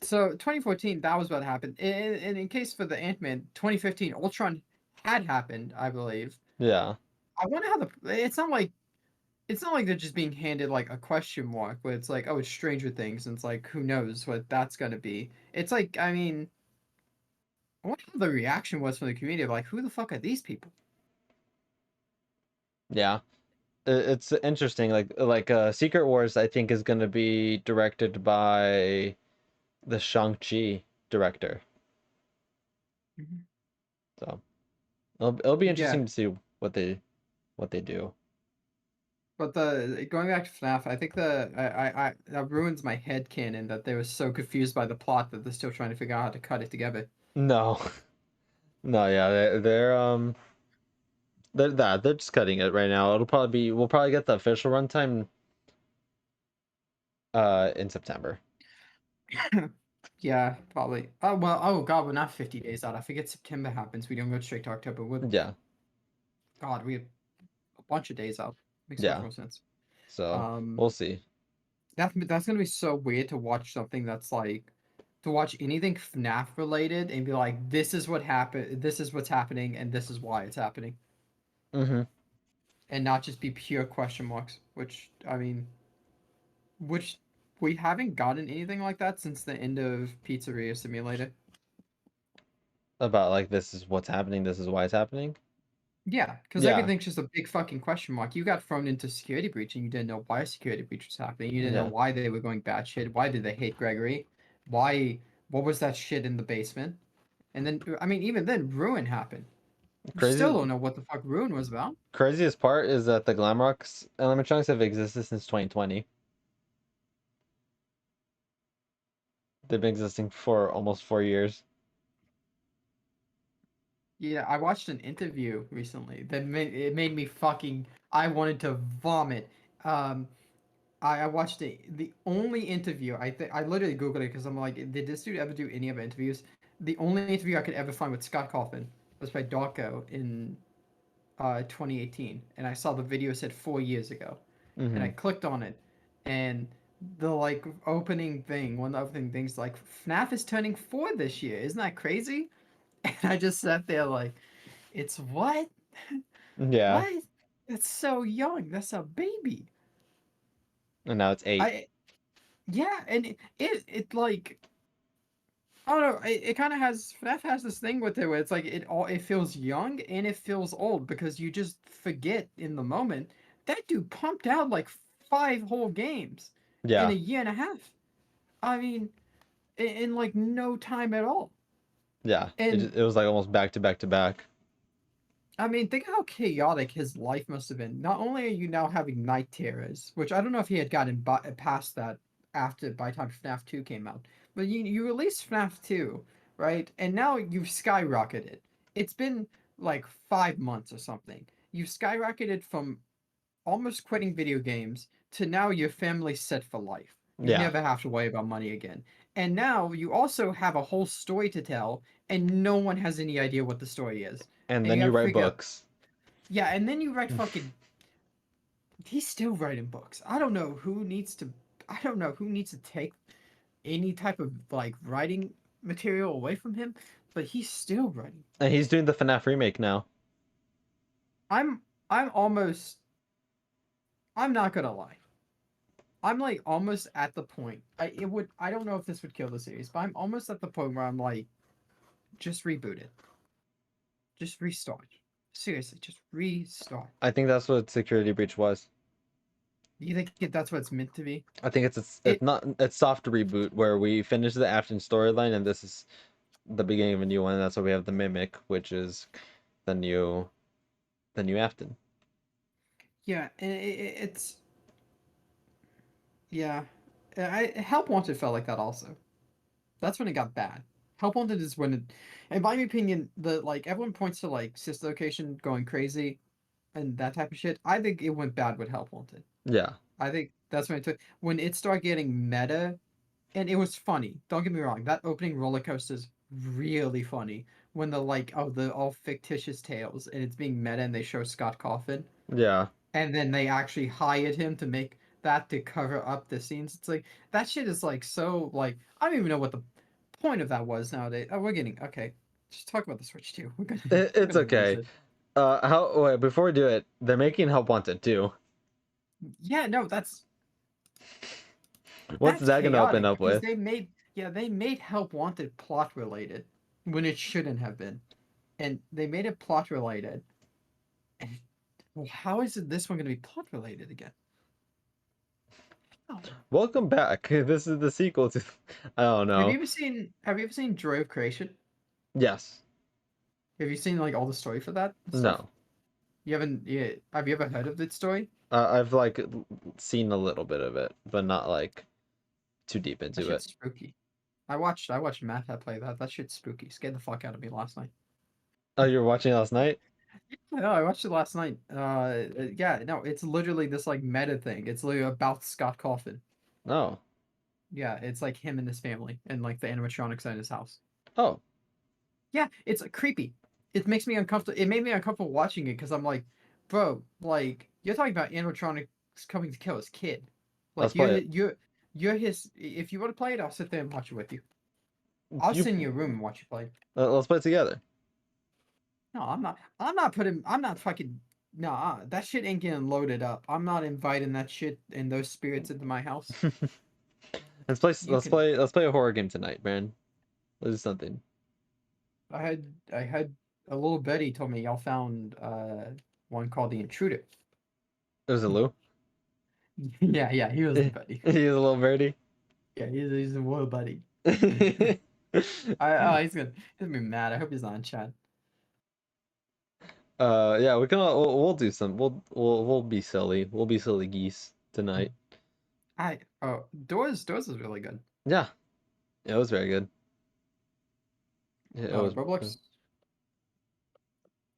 So 2014, that was what happened. And in case for the Ant-Man, 2015, Ultron had happened, I believe. yeah, I wonder how the it's not like they're just being handed like a question mark where it's like, oh, it's Stranger Things, and it's like, who knows what that's gonna be. It's like, I mean, I wonder how the reaction was from the community of like, who the fuck are these people? yeah. It's interesting. Like Secret Wars, I think is gonna be directed by the Shang-Chi director. Mhm. So it'll be Yeah, interesting to see what they do. but the going back to FNAF, I think the I that ruins my head canon that they were so confused by the plot that they're still trying to figure out how to cut it together. No, no, yeah, they're just cutting it right now. It'll probably be we'll probably get the official runtime in September. Yeah, probably. Oh well. Oh God, we're not 50 days out. I forget September happens. We don't go straight to October. We're Yeah, God. We have a bunch of days out. Makes much yeah. more sense. So Um, we'll see. that's gonna be so weird to watch something that's like to watch anything FNAF related and be like, this is what happened. This is what's happening, and this is why it's happening, Mm-hmm. and not just be pure question marks. Which I mean, which we haven't gotten anything like that since the end of Pizzeria Simulator. About like this is what's happening. This is why it's happening. Yeah, because Yeah, everything's just a big fucking question mark. You got thrown into security breach and you didn't know why a security breach was happening. You didn't know yeah. why they were going batshit. Why did they hate Gregory? Why? What was that shit in the basement? And then, I mean, even then, Ruin happened. You still Crazy. don't know what the fuck Ruin was about. Craziest part is that the Glamrocks animatronics have existed since 2020. They've been existing for almost 4 years. Yeah, I watched an interview recently that made me fucking. I wanted to vomit. Um, I watched the only interview I literally googled it because I'm like, did this dude ever do any other interviews? The only interview I could ever find with Scott Cawthon was by Darko in 2018, and I saw the video said 4 years ago, and I Mm-hmm. clicked on it, and the like opening thing, one of the opening things like FNAF is turning 4 this year. Isn't that crazy? And I just sat there like, it's what? Yeah, What? That's so young. That's a baby. and now it's 8. I yeah, and it like I don't know. It kind of has FNAF has this thing with it where it's like it feels young and it feels old because you just forget in the moment that dude pumped out like 5 whole games in a Yeah, year and a half. I mean, in like no time at all. yeah. And It was like almost back to back to back. I mean, think how chaotic his life must have been. Not only are you now having night terrors, which I don't know if he had gotten past that after by the time FNAF 2 came out, but you released FNAF 2, right? And now you've skyrocketed. It's been like 5 months or something. You've skyrocketed from almost quitting video games to now your family's set for life. You Yeah, never have to worry about money again. And now you also have a whole story to tell, and no one has any idea what the story is. and And then you you have to write figure out books. yeah, and then you write fucking. He's still writing books. I don't know who needs to take any type of like writing material away from him, but he's still writing. And he's doing the FNAF remake now. I'm. I'm almost. I'm not gonna lie. I'm like almost at the point. I don't know if this would kill the series, but I'm almost at the point where I'm like, just reboot it. Just restart. Seriously, just restart. I think that's what Security Breach was. You think that's what it's meant to be? I think it's It not it's soft reboot where we finish the Afton storyline and this is the beginning of a new one. And that's why we have the Mimic, which is the new Afton. yeah, it's yeah. Help Wanted felt like that also. That's when it got bad. Help Wanted is when it, in my opinion, the like everyone points to like Sister Location going crazy and that type of shit. I think it went bad with Help Wanted. Yeah. I think that's when it started getting meta, and it was funny. Don't get me wrong. That opening roller coaster is really funny when the like the all fictitious tales and it's being meta and they show Scott Coffin Yeah. and then they actually hired him to make that to cover up the scenes. It's like that shit is like so like I don't even know what the point of that was nowadays. Oh, we're getting okay. Just talk about the Switch too. We're It's gonna lose okay. it. How wait, before we do it, they're making Help Wanted too. Yeah, no, What's that's that gonna open chaotic up because with? they made Help Wanted plot related when it shouldn't have been, and they made it plot related. And well, how is it this one gonna be plot related again? Oh. Welcome back. This is the sequel to I don't know. Have you ever seen Joy of Creation? Yes. Have you seen like all the story for that and stuff? No. You haven't? Yeah. Have you ever heard of its story? I've like seen a little bit of it, but not like too deep That into it. shit's spooky. I watched Matt play that. That shit's spooky. Scared the fuck out of me last night. Oh, you were watching last night? No, I watched it last night. Yeah, no, it's literally this like meta thing. It's literally about Scott Coffin. No. Yeah, it's like him and his family and like the animatronics in his house. Oh. Yeah, it's creepy. It makes me uncomfortable. It made me uncomfortable watching it because I'm like, bro, like you're talking about animatronics coming to kill his kid. Let's Like play it. you're his. If you want to play it, I'll sit there and watch it with you. I'll You sit in your room and watch you play. let's play it together. No, I'm not. I'm not putting. I'm not fucking. Nah, that shit ain't getting loaded up. I'm not inviting that shit and those spirits into my house. You can. Let's play a horror game tonight, man. Let's do something. I had a little Betty told me y'all found one called The Intruder. It was a Lou. Yeah, he was the He's buddy. a little birdie. Yeah, he's a little buddy. uh He's gonna be mad. I hope he's not in chat. yeah, we'll do some we'll be silly. We'll be silly geese tonight. Doors is really good. Yeah. Yeah, it was very good. Yeah, it was Roblox.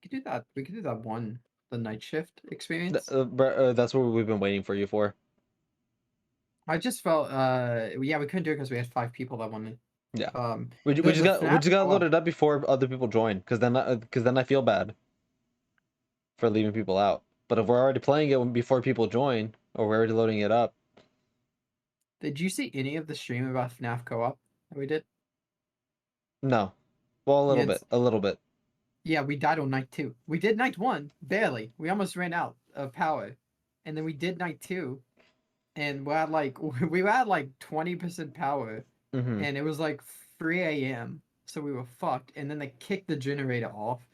We could do that. We could do that one, the night shift experience. that's what we've been waiting for you for. I just felt yeah, we couldn't do it because we had 5 people that wanted. Yeah. Um We the we FNAF just got co-op, loaded up before other people join cuz then I feel bad for leaving people out. But if we're already playing it before people join or we're already loading it up. did you see any of the stream about FNAF co-op that we did? No. Well, a You little didn't bit. A little bit. Yeah, we died on night 2. We did night 1, barely. We almost ran out of power. And then we did night 2, and we had like 20% power, Mhm. and it was like 3 a.m. So we were fucked. And then they kicked the generator off.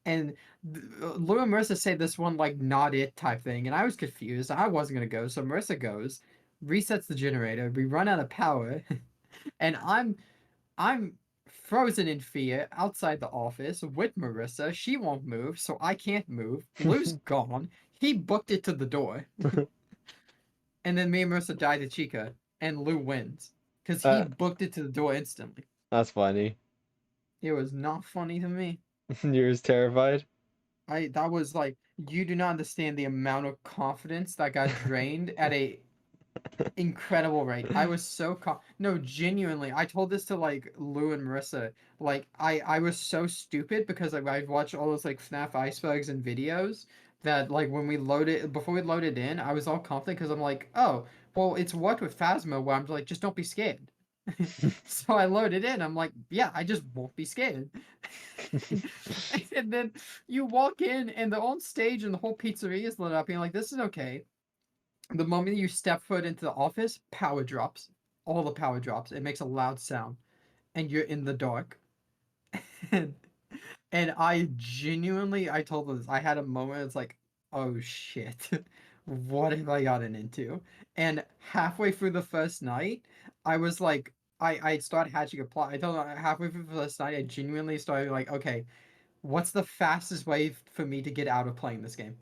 And Lou and Marissa say this one like not it type thing, and I was confused. I wasn't gonna go, so Marissa goes, resets the generator. We run out of power, and I'm frozen in fear outside the office with Marissa. She won't move, so I can't move. Lou's gone. He booked it to the door. And then me and Marissa die to Chica, and Lou wins. Because he uh, booked it to the door instantly. that's funny. It was not funny to me. You're as terrified. That was like you do not understand the amount of confidence that got drained at a incredible rate. I was so no, genuinely. I told this to like Lou and Marissa. Like I was so stupid because like I've watched all those like FNAF icebergs and videos that like when we loaded before we loaded in, I was all confident because I'm like, oh, well, it's what with Phasma where I'm like, just don't be scared. So I loaded in. I'm like, yeah, I just won't be scared. And then you walk in and the whole stage and the whole pizzeria is lit up. And you're like, this is okay. The moment you step foot into the office, power drops. All the power drops. It makes a loud sound, and you're in the dark. and, and I genuinely, I told them this. I had a moment. It's like, oh shit, what have I gotten into? And halfway through the first night, I was like, I started hatching a plot. I told them halfway through the first night, I genuinely started like, okay, what's the fastest way for me to get out of playing this game?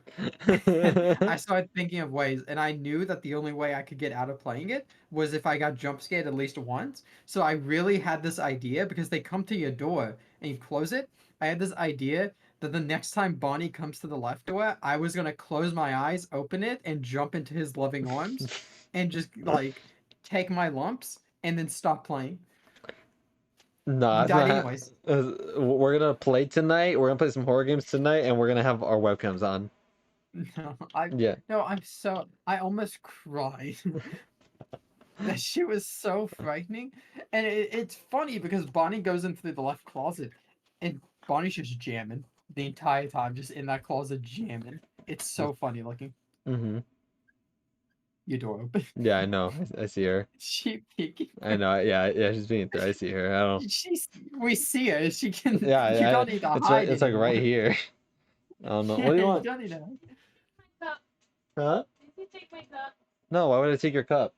And I started thinking of ways, and I knew that the only way I could get out of playing it was if I got jump scared at least once. So I really had this idea because they come to your door and you close it. I had this idea that the next time Bonnie comes to the left door, I was gonna close my eyes, open it, and jump into his loving arms and just like take my lumps and then stop playing. Nah, You it's died not. anyways. We're gonna play tonight. We're gonna play some horror games tonight, and we're gonna have our webcams on. No, I Yeah. no, I almost cried. That shit was so frightening. And it's funny because Bonnie goes in through the left closet and Bonnie's just jamming the entire time, just in that closet jamming. It's so funny looking. Mm-hmm. Your door open. Yeah, I know. I see her. She peeking. I know. Yeah, yeah. She's being through. I see her. I don't. She's we see her. She can Yeah, you yeah. don't need to It's right. hide It's like anymore. right here. I don't know. What Yeah, do you you want? don't need to hide. Huh? No. Why would I take your cup?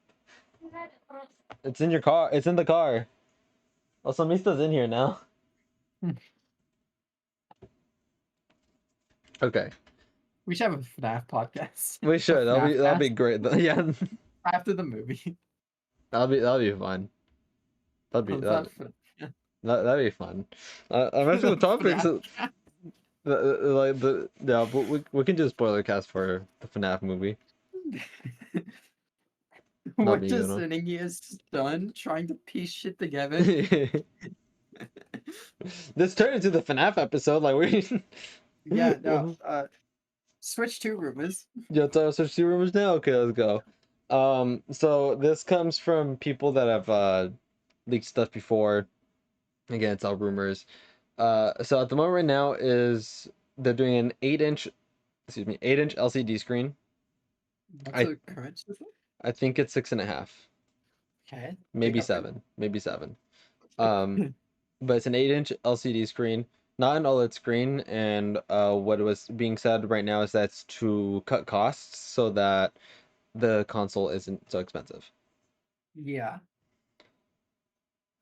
It's in your car. It's in the car. Also, Mista's in here now. Okay. We should have a FNAF podcast. We A should. FNAF That'll be cast great. Yeah. after the movie. That'll be fun. That'd be How's that. that for That'd be fun. I'm actually the topics. FNAF cast? Like the yeah, but we can do a spoiler cast for the FNAF movie. That'd We're be a good just one. sitting here stunned, trying to piece shit together. This turned into the FNAF episode. Like we. Yeah, no. Switch to rumors. Yeah, search two rumors now. Okay, let's go. So this comes from people that have leaked stuff before. Again, it's all rumors. So at the moment right now is they're doing an 8-inch, excuse me, 8-inch LCD screen. What's I the current system? I think it's 6.5, Okay. Big maybe upgrade. 7, maybe 7. Um, but it's an 8-inch LCD screen, not an OLED screen. And what was being said right now is that's to cut costs so that the console isn't so expensive. Yeah.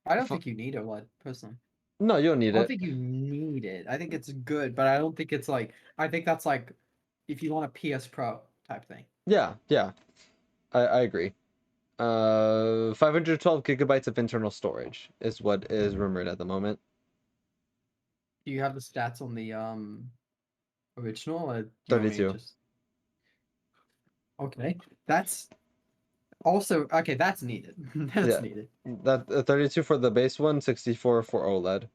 I don't F- think you need OLED, personally. no, you don't I need don't it. think you need it. I think it's good, but I don't think it's like I think that's like if you want a PS Pro type thing. Yeah, yeah, I agree. 512 gigabytes of internal storage is what is rumored at the moment. Do you have the stats on the original or do you want me to 32. just okay. That's also okay, that's needed. That's Yeah, needed. that 32 for the base one, 64 for OLED.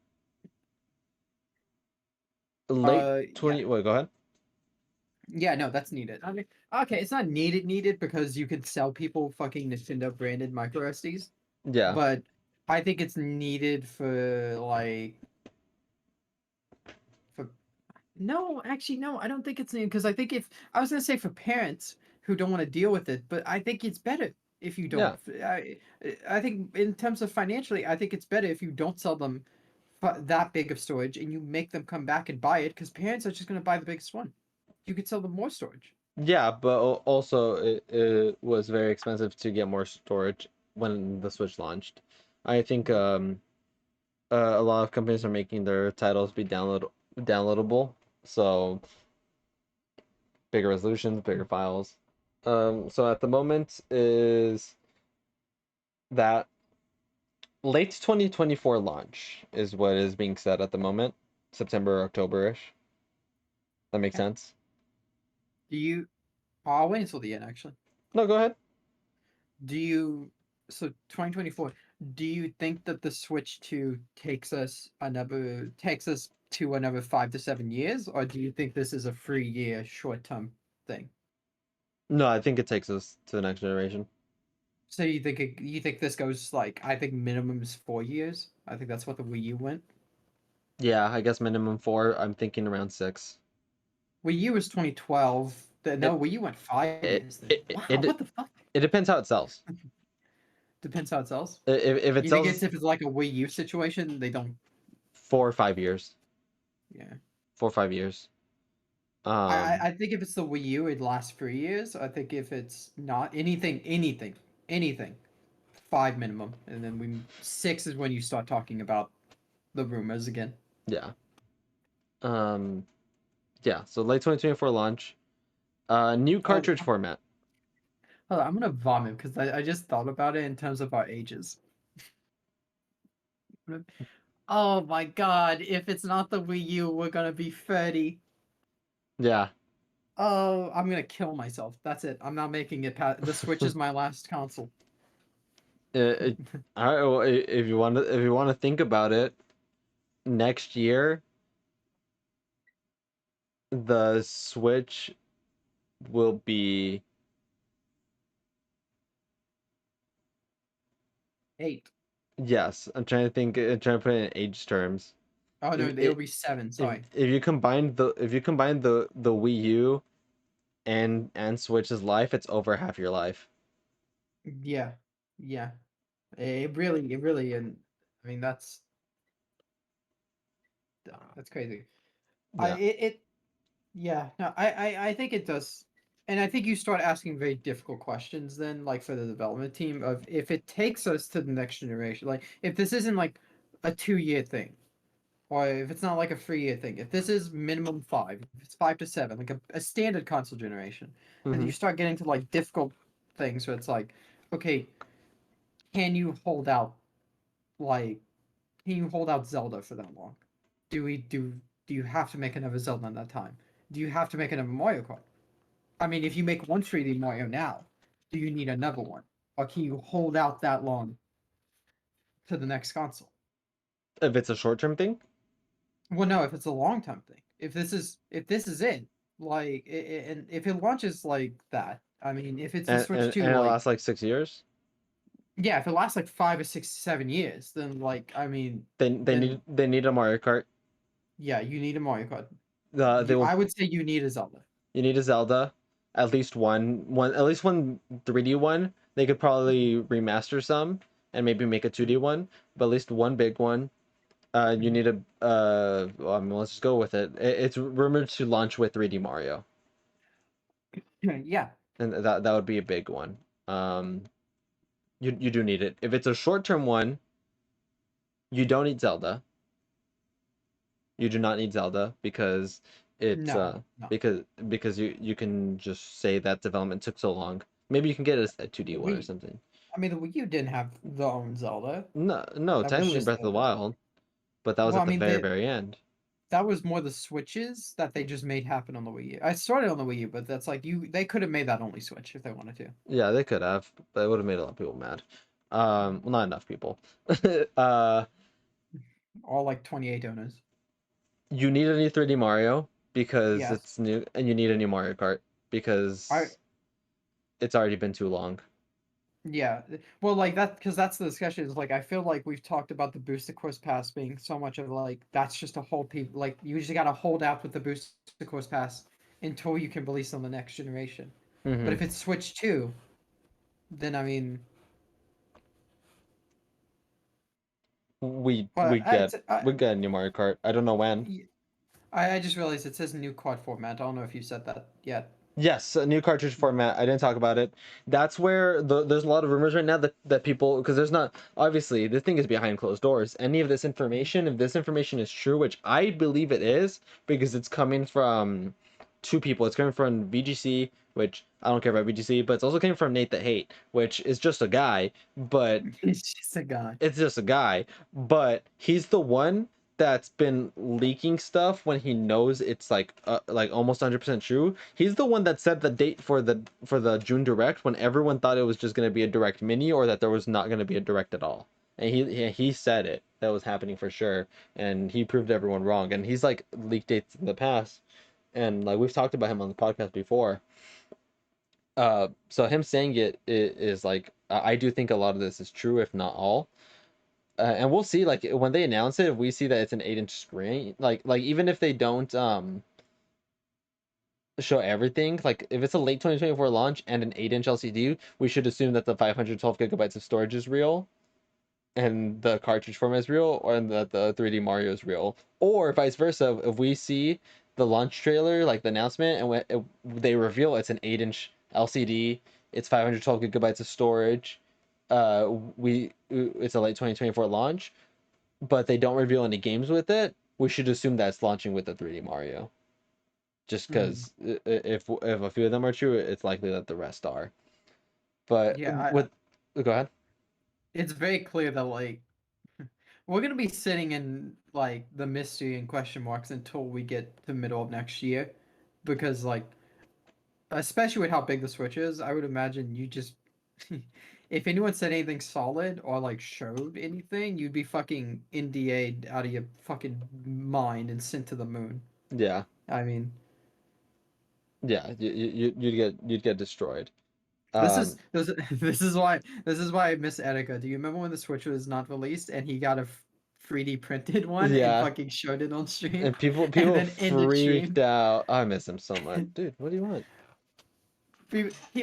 Late Yeah. 20. Wait, go ahead. Yeah, no, that's needed. I mean, okay, it's not needed because you could sell people fucking Nintendo branded micro SDs, Yeah, but I think it's needed for like for no, actually no, I don't think it's needed because I think if I was gonna say for parents who don't want to deal with it, but I think it's better if you don't. yeah, I think in terms of financially, I think it's better if you don't sell them that big of storage and you make them come back and buy it because parents are just gonna buy the biggest one. You could sell them more storage. yeah. But also, it was very expensive to get more storage when the Switch launched. I think a lot of companies are making their titles be downloadable, so bigger resolutions, bigger files. So at the moment is that late 2024 launch is what is being said at the moment, September, October-ish. That makes Okay. sense. Do you? I'll wait until the end, actually. No, go ahead. Do you? So 2024. Do you think that the Switch 2 takes us to another 5 to 7 years, or do you think this is a 3 year short term thing? No, I think it takes us to the next generation. So you think this goes like I think minimum is 4 years. I think that's what the Wii U went. Yeah, I guess minimum 4. I'm thinking around 6. Wii U was 2012 No, It Wii U went 5 years then. it it, Wow, it, what the fuck? it depends how it sells. Depends how it sells. If it You think it's sells if it's like a Wii U situation, they don't. 4 or 5 years, Yeah. 4 or 5 years. I, Um, I think if it's the Wii U, it lasts 3 years. I think if it's not anything, 5 minimum, and then 6 is when you start talking about the rumors again. yeah. Um, yeah. So late 2024 launch. New Oh, cartridge format. hold on, I'm gonna vomit because I just thought about it in terms of our ages. Oh my god, if it's not the Wii U, we're gonna be 30. Yeah. Oh, I'm gonna kill myself. That's it. I'm not making it past. The Switch is my last console. It, all right. Well, if you want to think about it, next year the Switch will be 8. yes. I'm trying to put it in age terms. Oh no, If it'll it be 7. if Sorry. you combine the Wii U and Switch's life, it's over half your life. Yeah, yeah. And I mean that's crazy. I Yeah. it Yeah, no, I think it does. And I think you start asking very difficult questions then, like for the development team, of if it takes us to the next generation, like if this isn't like a 2 year thing, or if it's not like a 3 year thing, if this is minimum 5, if it's 5 to 7, like a standard console generation, then Mm-hmm. you start getting to like difficult things where it's like, okay, can you hold out like can you hold out Zelda for that long? Do we do you have to make another Zelda in that time? Do you have to make another Mario Kart? I mean, if you make one 3D Mario now, do you need another one? Or can you hold out that long to the next console? If it's a short term thing, Well, no, if it's a long term thing. If this is it, like and if it launches like that, I mean, if it's a Switch 2, and it like lasts like 6 years, yeah, if it lasts like 5 or 6, 7 years, then like I mean, then then they need a Mario Kart. yeah, you need a Mario Kart. They will I would say you need a Zelda. You need a Zelda, at least one 3D one. They could probably remaster some and maybe make a 2D one, but at least one big one. You Mhm. need a well, I mean, let's just go with it. It's rumored to launch with 3D Mario, Yeah, and that would be a big one. Um, you do need it. If it's a short term one, you don't need Zelda. You do not need Zelda because it's no, no. you can just say that development took so long. Maybe you can get a 2D one or We, something. I mean, the Wii U didn't have the own Zelda. No, That was technically just Breath of the Wild, but that was well, at I the mean, very end. that was more the switches that they just made happen on the Wii U. I started on the Wii U, but that's like they could have made that only switch if they wanted to. Yeah, they could have, but it would have made a lot of people mad. Well, not enough people. uh, All like 28 owners. you need a new 3D Mario because Yes. it's new, and you need a new Mario Kart I because it's already been too long. yeah. Well, like that because that's the discussion is like I feel like we've talked about the booster course pass being so much of like that's just a whole people like you just gotta hold out with the booster course pass until you can release on the next generation. But Hmm if it's Switch 2, then I mean, we but get we get a new Mario Kart. I don't know when. I just realized it says new quad format. I don't know if you said that yet. Yes, a new cartridge format. I didn't talk about it. That's where there's a lot of rumors right now that people because there's not obviously the thing is behind closed doors. Any of this information, if this information is true, which I believe it is, because it's coming from two people. It's coming from VGC, which I don't care about VGC, but it's also coming from Nate the Hate, which is just a guy, but He's just a guy. it's just a guy, but he's the one that's been leaking stuff when he knows it's like almost 100% true. He's the one that set the date for the June Direct when everyone thought it was just going to be a Direct mini or that there was not going to be a Direct at all. And he said it that was happening for sure, and he proved everyone wrong. And he's like leaked dates in the past, and like we've talked about him on the podcast before. So him saying is like I do think a lot of this is true, if not all. And we'll see like when they announce it if we see that it's an 8-inch screen like even if they don't show everything. Like if it's a late 2024 launch and an 8-inch LCD, we should assume that the 512 gigabytes of storage is real and the cartridge format is real, or that the 3D Mario is real, or vice versa. If we see the launch trailer, like the announcement, and they reveal it's an 8-inch LCD, it's 512 gigabytes of storage, it's a late 2024 launch, but they don't reveal any games with it, we should assume that it's launching with the 3D Mario. Just Hmm. because if a few of them are true, it's likely that the rest are. But Yeah, with go ahead. it's very clear that like we're gonna be sitting in like the mystery and question marks until we get to middle of next year, because like especially with how big the Switch is, I would imagine you just if anyone said anything solid or like showed anything, you'd be fucking NDA'd out of your fucking mind and sent to the moon. Yeah, I mean, yeah, you'd get destroyed. this is Um, this, this is why I miss Etika. Do you remember when the Switch was not released and he got a 3D printed one and yeah, fucking showed it on stream, and people and people then ended freaked stream? out. I miss him so much, dude. What do you want?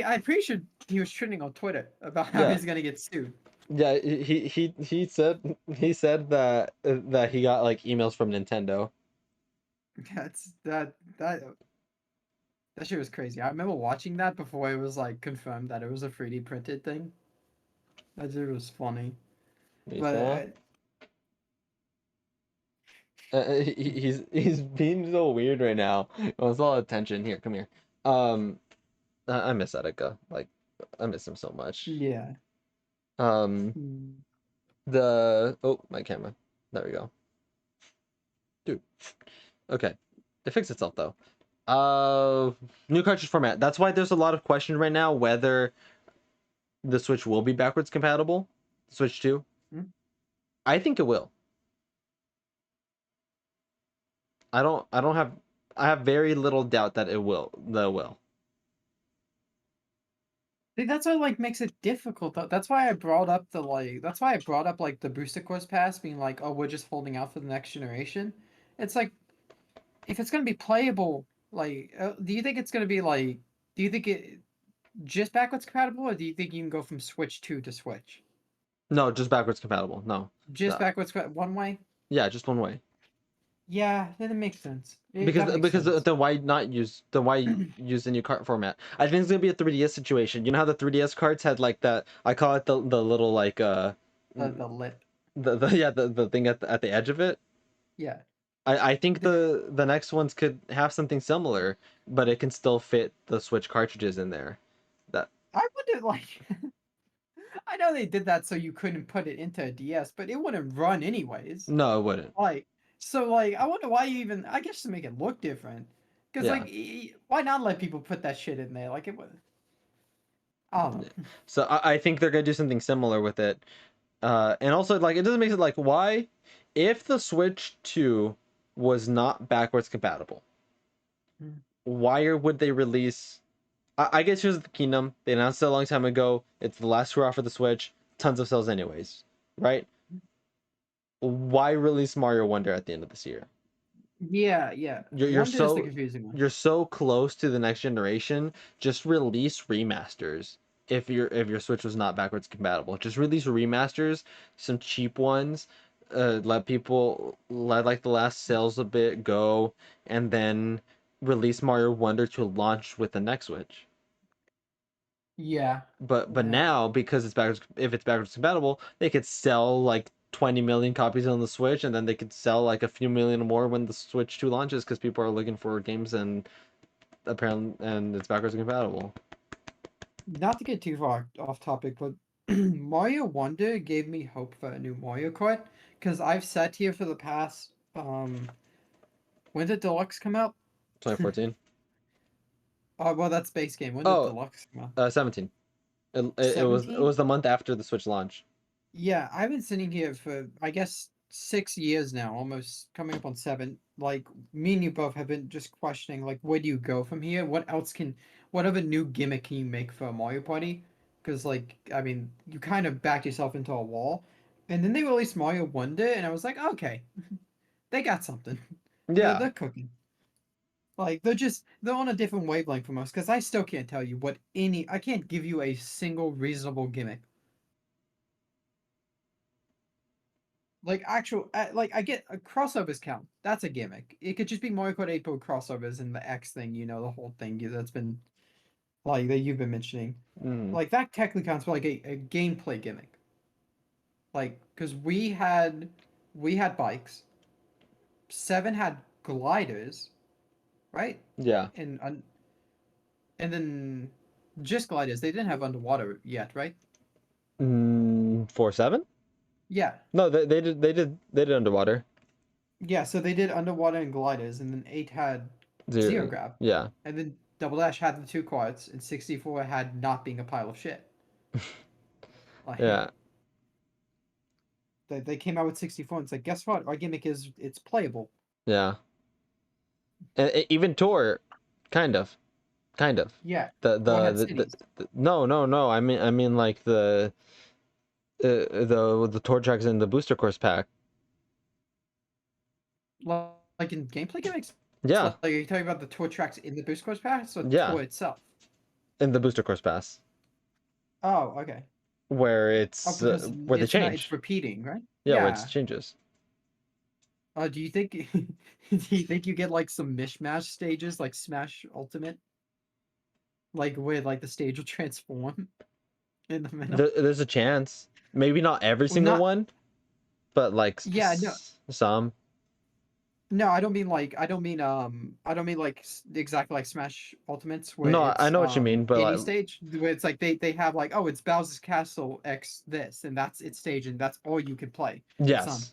I'm pretty sure he was trending on Twitter about how Yeah, he's gonna get sued. yeah. He said that he got like emails from Nintendo. That's that shit was crazy. I remember watching that before it was like confirmed that it was a 3D printed thing. That shit was funny. But Lisa, he's being so weird right now. It wants a lot of attention. Here, come here. Um, I miss Etika. Like, I miss him so much. yeah. Um, Mm. my camera. There we go. Dude. Okay. It fixed itself though. Uh, New cartridge format. That's why there's a lot of question right now whether the Switch will be backwards compatible. Switch 2. Mm. I think it will. I don't have I have very little doubt that it will. That it will. See, that's what like makes it difficult though. That's why I brought up the like that's why I brought up like the booster course pass being like, oh, we're just holding out for the next generation. It's like if it's gonna be playable, like do you think it's gonna be like do you think it just backwards compatible or do you think you can go from Switch 2 to Switch? No, just backwards compatible. No. Just backwards one way? Yeah, just one way. Yeah, then it makes sense. Because That makes because sense. then why not use the new cart format? I think it's gonna be a 3DS situation. You know how the 3DS carts had like that? I call it the little like The lip. the thing at the edge of it. Yeah. I think the next ones could have something similar, but it can still fit the Switch cartridges in there. That I wonder like I know they did that so you couldn't put it into a DS, but it wouldn't run anyways. no, it wouldn't. Like, so like, I wonder why you even. I guess to make it look different, because like, Yeah. why not let people put that shit in there? Like it was. I don't Yeah. know. So I think they're gonna do something similar with it. And also like it doesn't make it like why if the Switch 2 was not backwards compatible, Mm. why would they release I guess here's the kingdom. They announced it a long time ago. It's the last hurrah for the Switch. Tons of sales anyways, right? Why release Mario Wonder at the end of this year? Yeah, yeah. You're Wonder is the so confusing one. you're so close to the next generation. Just release remasters. If your Switch was not backwards compatible, just release remasters, some cheap ones. Let like the last sales a bit go, and then release Mario Wonder to launch with the next Switch. Yeah, But yeah. now because if it's backwards compatible, they could sell like 20 million copies on the Switch, and then they could sell like a few million more when the Switch 2 launches because people are looking for games and apparently and it's backwards compatible. Not to get too far off topic, but Mario Wonder gave me hope for a new Mario Kart because I've sat here for the past. When did Deluxe come out? 2014. Oh, well, that's base game. When did Oh, Deluxe come out? 17. It 17? was the month after the Switch launch. Yeah, I've been sitting here for I guess 6 years now, almost coming up on seven. Like me and you both have been just questioning like where do you go from here? What other new gimmick can you make for a Mario Party? Because like I mean, you kind of backed yourself into a wall. And then they released Mario Wonder and I was like, okay, they got something. They're Yeah, cooking. Like they're on a different wavelength from us because I still can't tell you what any I can't give you a single reasonable gimmick. Like actual like I get crossovers count. That's a gimmick. It could just be Mario Kart 8 crossovers and the X thing, the whole thing that's been like that you've been mentioning. Mm. Like that technically counts for like a gameplay gimmick. Like because we had bikes. Seven had gliders, right? Yeah. And and then just gliders. They didn't have underwater yet, right? 4-7? Yeah. No, they did underwater. Yeah, so they did underwater and gliders, and then 8 had zero Zero. grab. Yeah. And then Double Dash had the two quads, and 64 had not being a pile of shit. Like, Yeah. they came out with 64 and said, guess what? Our gimmick is it's playable. Yeah. And even Tor, kind of. Kind of. Yeah. The Tor the, had the, the, cities. the no no no. I mean like the Tor tracks in the booster course pack. Like in gameplay gimmicks? It's Yeah. like, are you talking about the tour tracks in the Boost Course Pass or Yeah. tour itself? In the booster course pass. Oh, okay. Where Oh, it's because where they it's not, it's change. repeating, right? Yeah, where it Yeah. changes. Do you think do you think you get like some mishmash stages like Smash Ultimate? Like where like the stage will transform in the middle? There's a chance. Maybe not every Well, single not one, but like yeah, no. some. No, I don't mean like exactly like Smash Ultimates where No, I it's know what you mean, but any like, stage where it's like they have like, oh, it's Bowser's Castle X this and that's its stage and that's all you can play. Some. yes.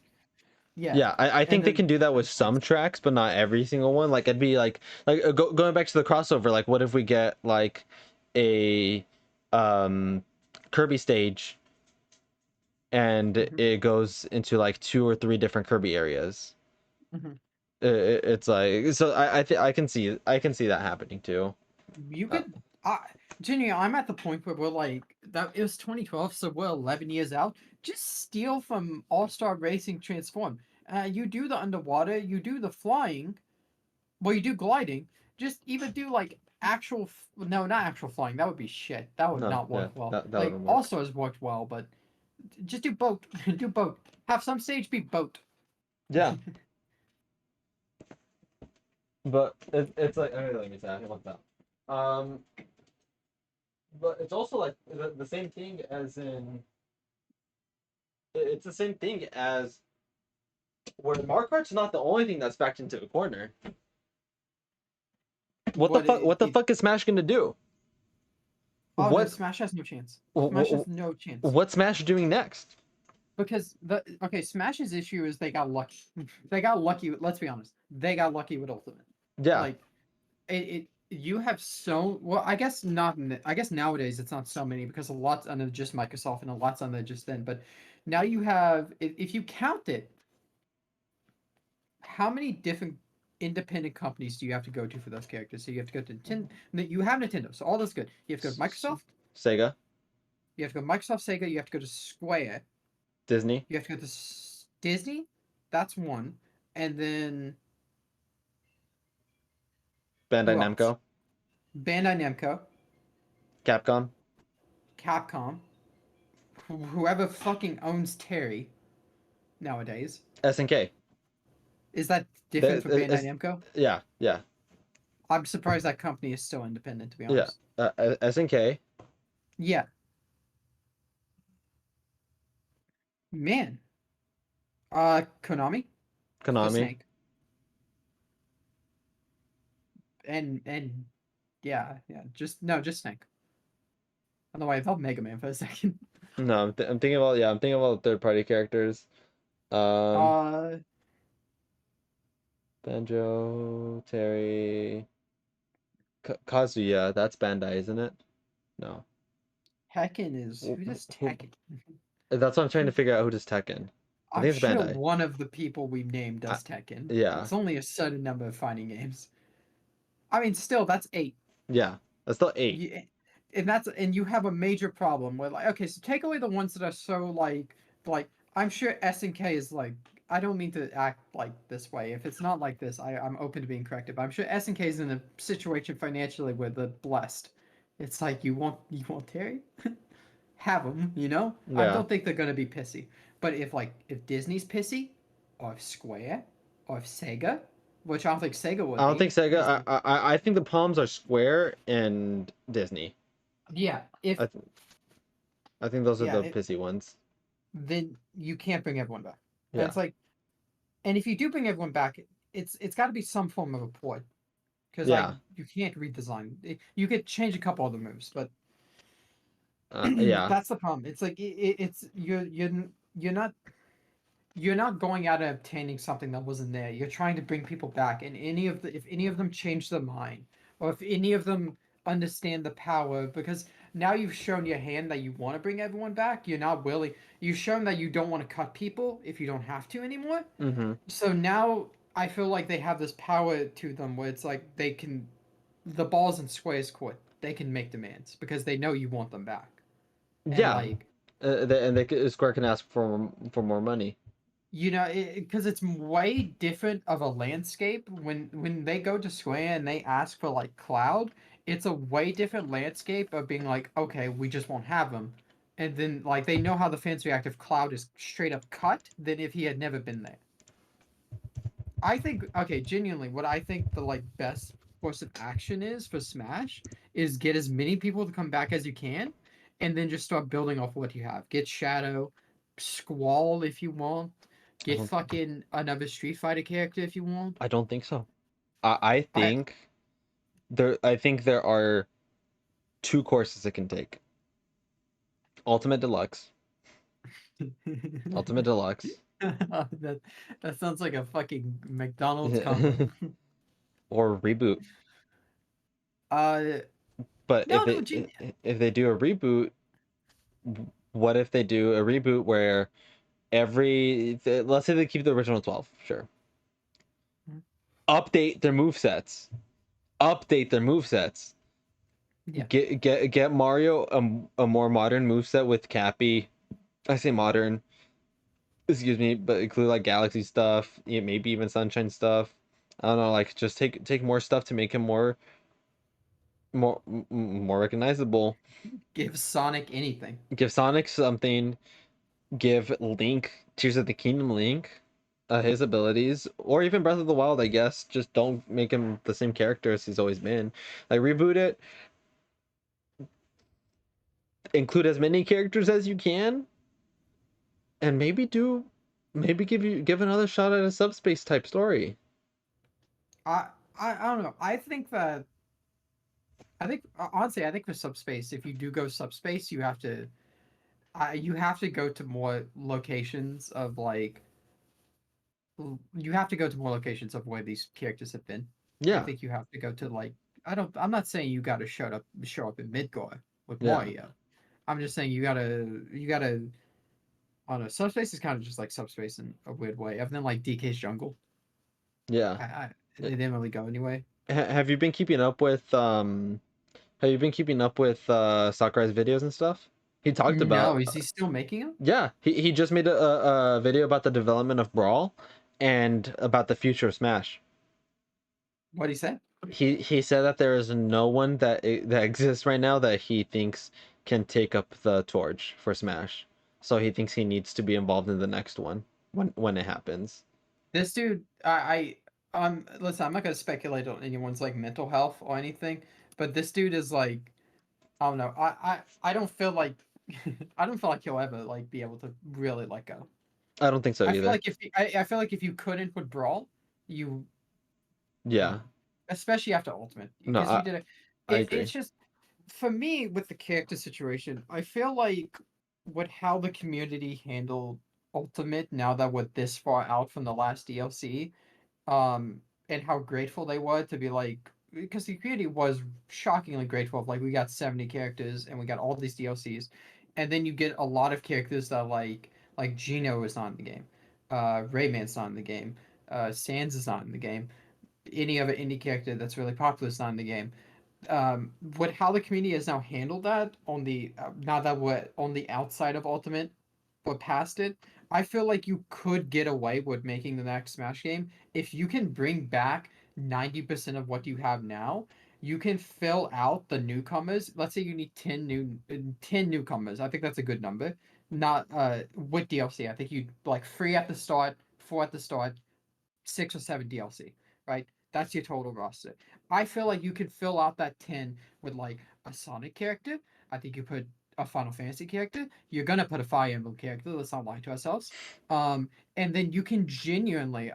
Yeah. Yeah, I And think they then can do that with there's some tracks, but not every single one. Like it'd be going back to the crossover. Like, what if we get like a um Kirby stage and Mhm, it goes into like 2 or 3 different Kirby areas? mhm. It's like so. I can see that happening too. You Uh, could Junior, I'm at the point where we're like that it was 2012, so we're 11 years out. Just steal from All-Star Racing Transform. You do the underwater, you do the flying, well, you do gliding. Just even do like no, not actual flying. That would be shit. That would no, not yeah, work well. that Like wouldn't All work. Stars worked well, but just do boat. Do boat. Have some stage be boat. Yeah, but it's like let me say I want that. Um, but it's also like the same thing as in it's the same thing as where Mario Kart's not the only thing that's backed into a corner. What the What fuck? What the it fuck is Smash gonna do? Oh no, What Smash has no chance. Smash has wh- no chance. what's Smash doing next? Because Smash's issue is they got lucky. They got lucky. Let's be honest. They got lucky with Ultimate. Yeah, Like it you have so well. I guess not. I guess nowadays it's not so many because a lot's under just Microsoft and a lot's under just then. But now you have, if you count it, how many different independent companies do you have to go to for those characters? So you have to go to Nintendo. You have Nintendo, so all that's good. You have to go to Microsoft. Sega, You have to go to Microsoft, Sega. You have to go to Square. Disney, You have to go to Disney. That's one. And then Bandai who else? Namco, Bandai Namco, Capcom, Capcom, whoever fucking owns Terry nowadays. SNK. Is that different That from Bandai it's, Namco? yeah, yeah, I'm surprised that company is still independent, to be yeah. honest. SNK, Yeah, man. Konami for Konami. Snake, and yeah, just Snake. On the way, I thought Mega Man for a second. No, I'm thinking about I'm thinking about third party characters. Um, Uh, Banjo, Terry, Kazuya. That's Bandai, isn't it? No. Tekken is who does Who, Tekken? that's what I'm trying to figure out who does Tekken. I I'm think it's sure Bandai. one of the people we named I, does Tekken. yeah, It's only a certain number of fighting games. I mean, still, that's 8. yeah. That's still 8. You, and you have a major problem with like, okay, so take away the ones that are so like I'm sure SNK is like I don't mean to act like this way. If it's not like this, I'm open to being corrected. But I'm sure SNK is in a situation financially where they're blessed. It's like you want Terry, have them. I Yeah. don't think they're gonna be pissy. But if Disney's pissy, or if Square, or if Sega, which I don't think Sega I would don't think be, Sega. because I think the palms are Square and Disney. yeah, if I th- I think those are yeah, the pissy ones. then you can't bring everyone back. And Yeah. it's like, and if you do bring everyone back, it's got to be some form of a port because Yeah. you can't redesign. You could change a couple of the moves, but Yeah. that's the problem. It's like it's you're not you're not going out and obtaining something that wasn't there. You're trying to bring people back, and if any of them change their mind, or if any of them understand the power, because now you've shown your hand that you want to bring everyone back. You're not willing. You've shown that you don't want to cut people if you don't have to anymore. Mm-hmm. So now I feel like they have this power to them where it's like the balls in Square's court. They can make demands because they know you want them back, and Yeah. like Square can ask for more money. because it's way different of a landscape when they go to Square and they ask for like Cloud. It's a way different landscape of being like, okay, we just won't have them, and then like they know how the fans react if Cloud is straight up cut than if he had never been there. I think okay, genuinely, what I think the like best course of action is for Smash is get as many people to come back as you can, and then just start building off what you have. Get Shadow, Squall if you want, I get don't. fucking another Street Fighter character if you want. I don't think so. I I think there. I think there are two courses it can take. Ultimate Deluxe. Ultimate Deluxe. that that sounds like a fucking McDonald's combo. Or reboot. uh But no no gen- if they do a reboot, what if they do a reboot where let's say they keep the original 12, sure. Update their move sets. Update their move sets. yeah. Get Mario a more modern move set with Cappy. I say modern, excuse me, but include like Galaxy stuff, yeah, maybe even Sunshine stuff. I don't know, like just take more stuff to make him more recognizable. Give Sonic anything. Give Sonic something. Give Link Tears of the Kingdom Link his abilities, or even Breath of the Wild. I guess just don't make him the same character as he's always been. Like reboot it, include as many characters as you can, and maybe give another shot at a subspace type story. I I don't know. I think honestly, I think for subspace, if you do go subspace, you have to go to more locations of like you have to go to more locations of where these characters have been. I Yeah, think you have to go to like I'm not saying you got to show up in Midgard with yeah, Mario. I'm just saying you gotta I don't know. Subspace is kind of just like subspace in a weird way. Other than like DK's Jungle, yeah. they didn't really go anyway. Have you been keeping up with Have you been keeping up with Sakurai's videos and stuff? He talked No, about is he still making them? yeah, he just made a video about the development of Brawl and about the future of Smash. What would he say? He said that there is no one that exists right now that he thinks can take up the torch for Smash. So he thinks he needs to be involved in the next one when it happens. This dude, listen, I'm not gonna speculate on anyone's like mental health or anything, but this dude is like, I don't know, I don't feel like, I don't feel like he'll ever like be able to really let go. I don't think so I feel either. like I feel like if you couldn't with Brawl, you, I don't Yeah. know, especially after Ultimate, No, because you did it. I It's agree. just for me with the character situation, I feel like with how the community handled Ultimate now that we're this far out from the last DLC, and how grateful they were to be like because the community was shockingly grateful of like we got 70 characters and we got all these DLCs, and then you get a lot of characters that like Gino is not in the game, Rayman's not in the game, Sans is not in the game, any other indie character that's really popular is not in the game. What how the community has now handled that on the now that we're on the outside of Ultimate, but past it, I feel like you could get away with making the next Smash game if you can bring back 90% of what you have now. You can fill out the newcomers. Let's say you need 10 newcomers. I think that's a good number. Not with DLC. I think you like 3 at the start, 4 at the start, 6 or 7 DLC, right? That's your total roster. I feel like you could fill out that 10 with like a Sonic character. I think you put a Final Fantasy character. You're gonna put a Fire Emblem character. Let's not lie to ourselves. And then you can genuinely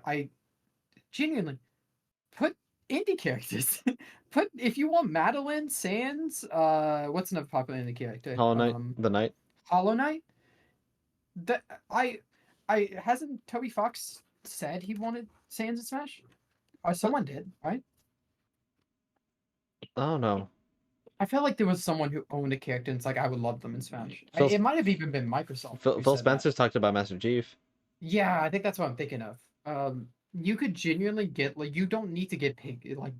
put indie characters. Put if you want Madeline Sans. What's another popular indie character? Hollow Knight, the Knight. Hollow Knight. That I hasn't Toby Fox said he wanted Sans in Smash? Or someone did, right? I don't know. I feel like there was someone who owned a character and it's like I would love them in Smash. Phil, It might have even been Microsoft who Phil said that. Spencer's talked about Master Chief. Yeah, I think that's what I'm thinking of. You could genuinely get like you don't need to get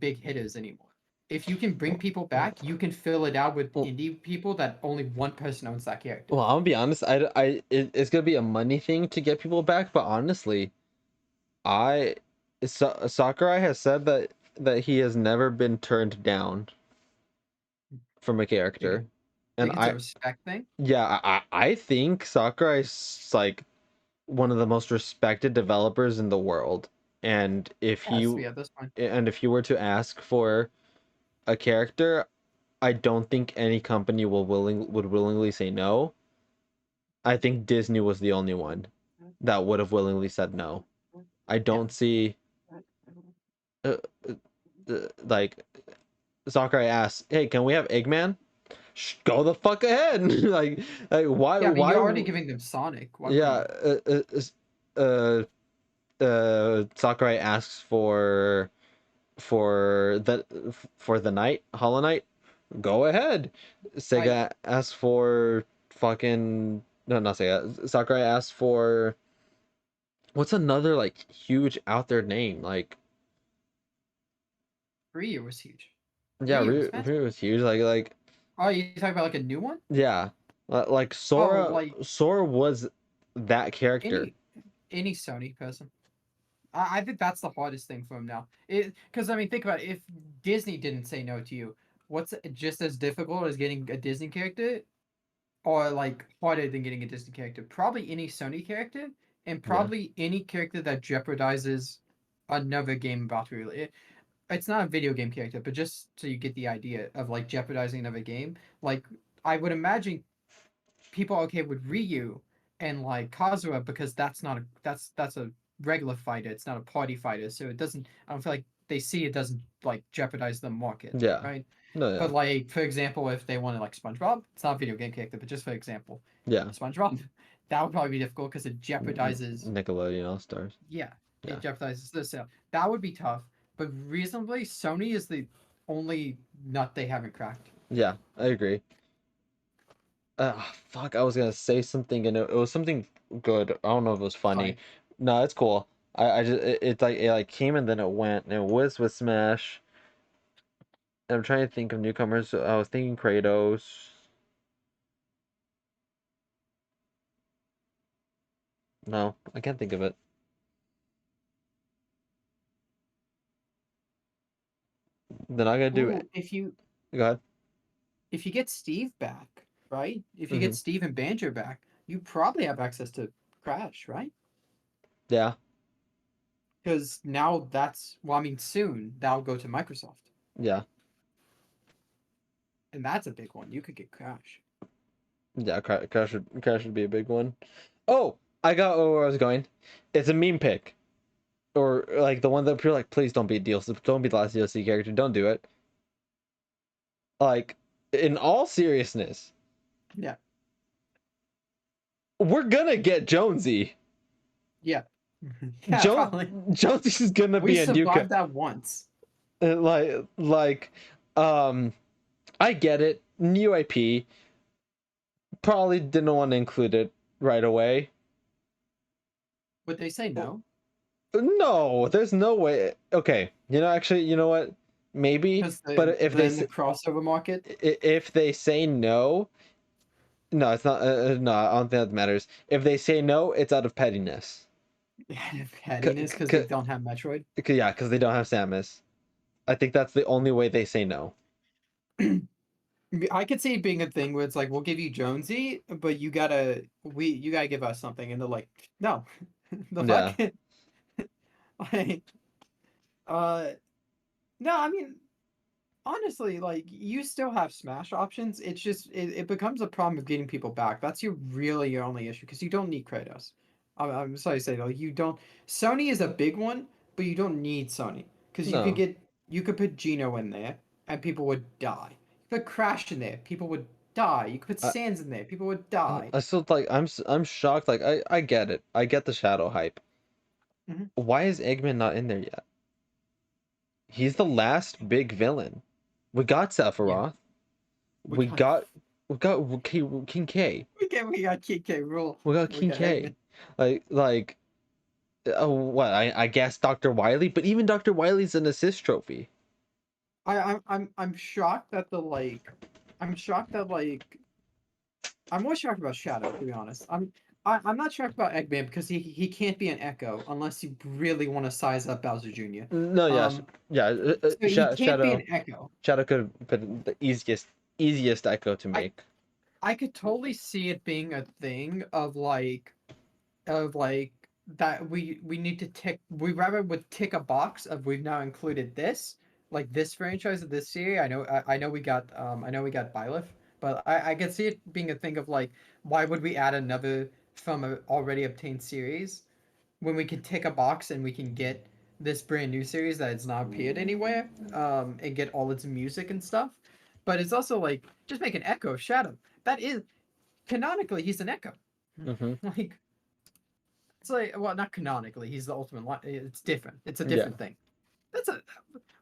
big hitters anymore. If you can bring people back, you can fill it out with Well, indie people that only one person owns that character. well, I'm gonna be honest. It's gonna be a money thing to get people back, but honestly, Sakurai has said that he has never been turned down from a Do you character, and think it's a respect thing? yeah, I think Sakurai's like one of the most respected developers in the world, and Yes, yeah, at this point. if you were to ask for a character, I don't think any company would willingly say no. I think Disney was the only one that would have willingly said no. I Yeah. don't see uh, like Sakurai asks, "Hey, can we have Eggman?" Go the fuck ahead. Why? Yeah, I mean, Why? you're already giving them Sonic. Why Yeah. wouldn't Sakurai asks for the for the Knight, Hollow Knight. Go ahead. Sega asks for fucking no, not Sega. Sakurai asks for what's another like huge out there name like Ryu was huge. yeah, Ryu was massive. Ryu was huge like Oh, you talking about like a new one? yeah, like Oh, like Sora was that character. any any Sony person. I think that's the hardest thing for him now. Because I mean, think about it. If Disney didn't say no to you, what's just as difficult as getting a Disney character, or like harder than getting a Disney character? Probably any Sony character, and Yeah, probably any character that jeopardizes another game about to release. It's not a video game character, but just so you get the idea of like jeopardizing another game. Like I would imagine people are okay with Ryu and like Kazuha because that's a regular fighter. It's not a party fighter, so it doesn't. I don't feel like they see it doesn't like jeopardize the market, yeah, right? no, yeah, But like for example, if they wanted like SpongeBob, it's not a video game character, but just for example, yeah. SpongeBob, that would probably be difficult because it jeopardizes. Nickelodeon All Stars. Yeah, Yeah, it jeopardizes the sale. That would be tough, but reasonably, Sony is the only nut they haven't cracked. yeah, I agree. Fuck, I was gonna say something and it was something good. I don't know if it was funny. Fine. No, it's cool. I just it like came and then it went and it was with Smash. I'm trying to think of newcomers. I was thinking Kratos. No, I can't think of it. Then I gotta do Ooh, it. Go ahead. if you get Steve back, right? If you Hmm. get Steve and Banjo back, you probably have access to Crash, right? Yeah, Because now that's well, I mean, soon that'll go to Microsoft, yeah, and that's a big one. You could get Crash. yeah. Crash would be a big one. Oh, I got where I was going. It's a meme pick, or like the one that people are like, please don't be DLC, don't be the last DLC character, don't do it. Like, in all seriousness, Yeah, we're gonna get Jonesy. yeah, yeah. Jones Probably. Jonesy's gonna We be a new survived that once. like um I get it. New IP probably didn't want to include it right away. Would they say no? No, there's no way. Okay, actually, you know what? Maybe, Because but then the crossover market. if they say no, No, it's not. No, I don't think that matters. If they say no, it's out of pettiness. Pettiness because they don't have Metroid. Yeah, because they don't have Samus. I think that's the only way they say no. I could see it being a thing where it's like we'll give you Jonesy, but you gotta give us something, and they're like, no, the fuck, Yeah. like, uh, no, I mean, honestly, like you still have Smash options. It's just it becomes a problem of getting people back. That's your only issue because you don't need Kratos. I'm sorry to say though, you don't. Sony is a big one, but you don't need Sony because No. you could put Geno in there and people would die. You put Crash in there, people would die. You could put I Sans in there, people would die. I still like I'm shocked. Like I get it. I get the Shadow hype. Mhm. Why is Eggman not in there yet? He's the last big villain. We got Yeah, Sephiroth. we We got got we got King K. we got KK Rule. We got We King got K. Eggman. Like oh what I guess Dr. Wily, but even Dr. Wily's an assist trophy. I'm shocked that I'm shocked that I'm more shocked about Shadow, to be honest. I'm not shocked about Eggman because he can't be an Echo unless you really want to size up Bowser Jr. No, yes, Um, yeah. so he can't be Shadow an Echo. Could have been the easiest Echo to I make. I could totally see it being a thing of like that we need to tick we rather would tick a box of we've now included this like this franchise of this series. I know I know we got Byleth, but I can see it being a thing of like why would we add another from a already obtained series when we can tick a box and we can get this brand new series that it's not appeared anywhere and get all its music and stuff. But it's also like just make an Echo of Shadow. That is canonically he's an Echo. Hmm. Like it's like, well, not canonically. He's the ultimate. It's different. It's a Yeah, different thing. That's a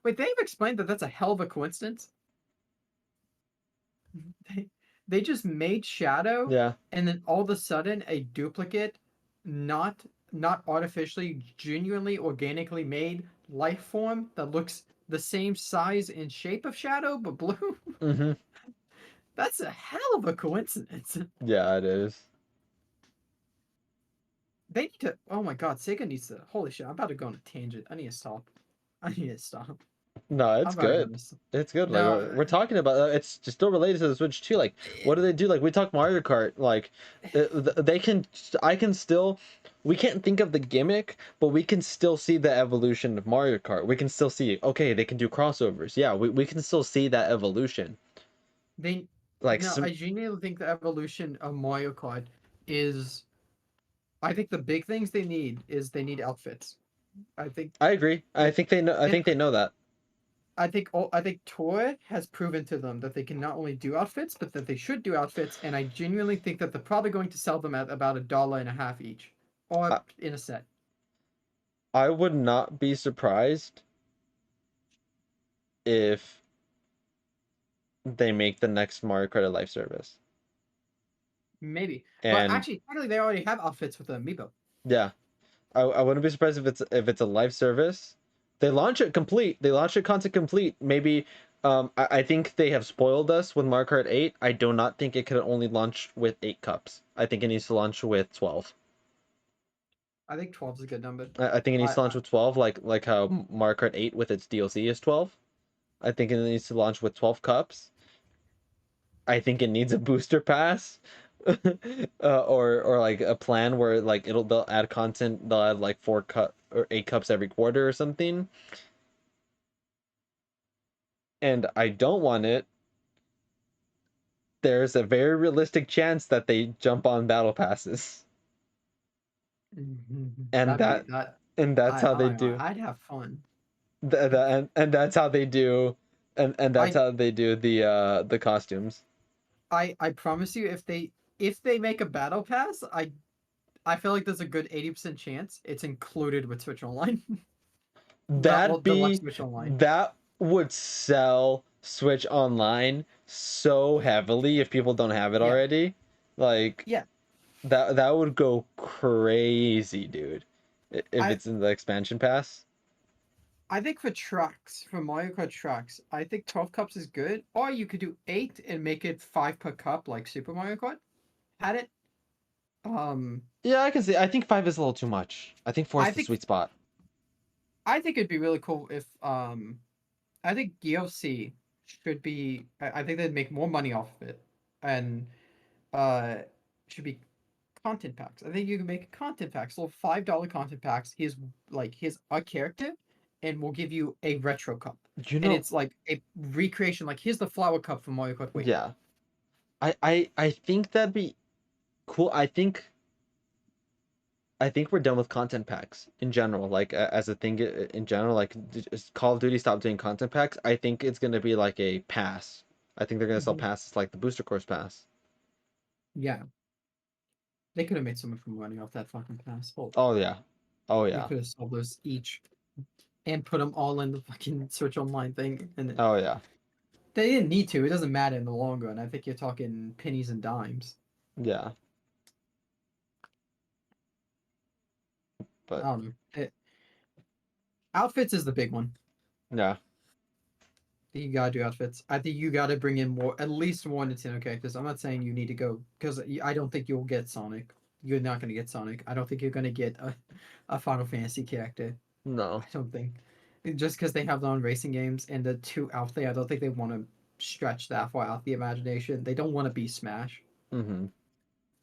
wait. They've explained that that's a hell of a coincidence. They, they just made Shadow, yeah. and then all of a sudden a duplicate, not not artificially, genuinely, organically made life form that looks the same size and shape of Shadow but blue. Hmm. That's a hell of a coincidence. Yeah, it is. They need to. Oh my god, Sega needs to. Holy shit! I'm about to go on a tangent. I need to stop. I need to stop. No, I'm it's about to go on good. this. It's good. Like No, we're talking about it's just still related to the Switch too. Like, what do they do? Like we talk Mario Kart. Like, they can. I can still. We can't think of the gimmick, but we can still see the evolution of Mario Kart. We can still see. Okay, they can do crossovers. Yeah, we can still see that evolution. they Like no. some. I genuinely think the evolution of Mario Kart is. I think the big things they need is they need outfits. I think I agree. I that think they know. I and think they know that. I think Toy has proven to them that they can not only do outfits, but that they should do outfits. And I genuinely think that they're probably going to sell them at about $1.50 each, or I, in a set. I would not be surprised if they make the next Mario Kart a live service. Maybe, but And actually, technically, they already have outfits with the amiibo. yeah, I wouldn't be surprised if it's a live service. They launch it complete. They launch it content complete. Maybe I think they have spoiled us with Mario Kart 8. I do not think it could only launch with 8 cups. I think it needs to launch with 12. I think 12 is a good number. I think it needs I, to launch with 12 like how Mario Kart 8 with its DLC is 12. I think it needs to launch with 12 cups. I think it needs a booster pass. Or like a plan where like they'll add content, they'll add like 4 cup or 8 cups every quarter or something. And I don't want it, there's a very realistic chance that they jump on battle passes. And that'd be that that. and that's how they do I'd have fun. and that's how they do and that's I how they do the costumes. I promise you, if they make a battle pass, I feel like there's a good 80% chance it's included with Switch Online. That'd Deluxe be Switch Online. that would sell Switch Online so heavily if people don't have it Yeah, already. Like yeah. that would go crazy, dude. If I it's in the expansion pass. I think for trucks, for Mario Kart trucks, I think 12 cups is good. Or you could do 8 and make it 5 per cup like Super Mario Kart. had it. Um, Yeah, I can see. I think 5 is a little too much. I think 4 is I the think sweet spot. I think it'd be really cool if I think DLC should be. I think they'd make more money off of it, and uh, should be content packs. I think you can make content packs, little $5 content packs. He's a character, and we'll give you a retro cup, You and know, it's like a recreation. Like here's the flower cup from Mario Kart. Wait, yeah. I think that'd be cool. I think we're done with content packs in general, like as a thing in general. Like Call of Duty stopped doing content packs. I think it's gonna be like a pass. I think they're gonna sell mhm, passes like the booster course pass. yeah, they could have made so much more money off that fucking pass. Oh, Oh yeah, oh they yeah, could have sold those each and put them all in the fucking Switch Online thing, and oh yeah, they didn't need to. It doesn't matter in the long run. I think you're talking pennies and dimes. yeah. I But don't know. Outfits is the big one. yeah, You gotta do outfits. I think you gotta bring in more, at least one Nintendo characters. I'm not saying you need to go because I don't think you'll get Sonic. You're not gonna get Sonic. I don't think you're gonna get a Final Fantasy character. I no, don't think. Just because they have their own racing games and the two out there, I don't think they want to stretch that far out the imagination. They don't want to be Smash. mm-hmm,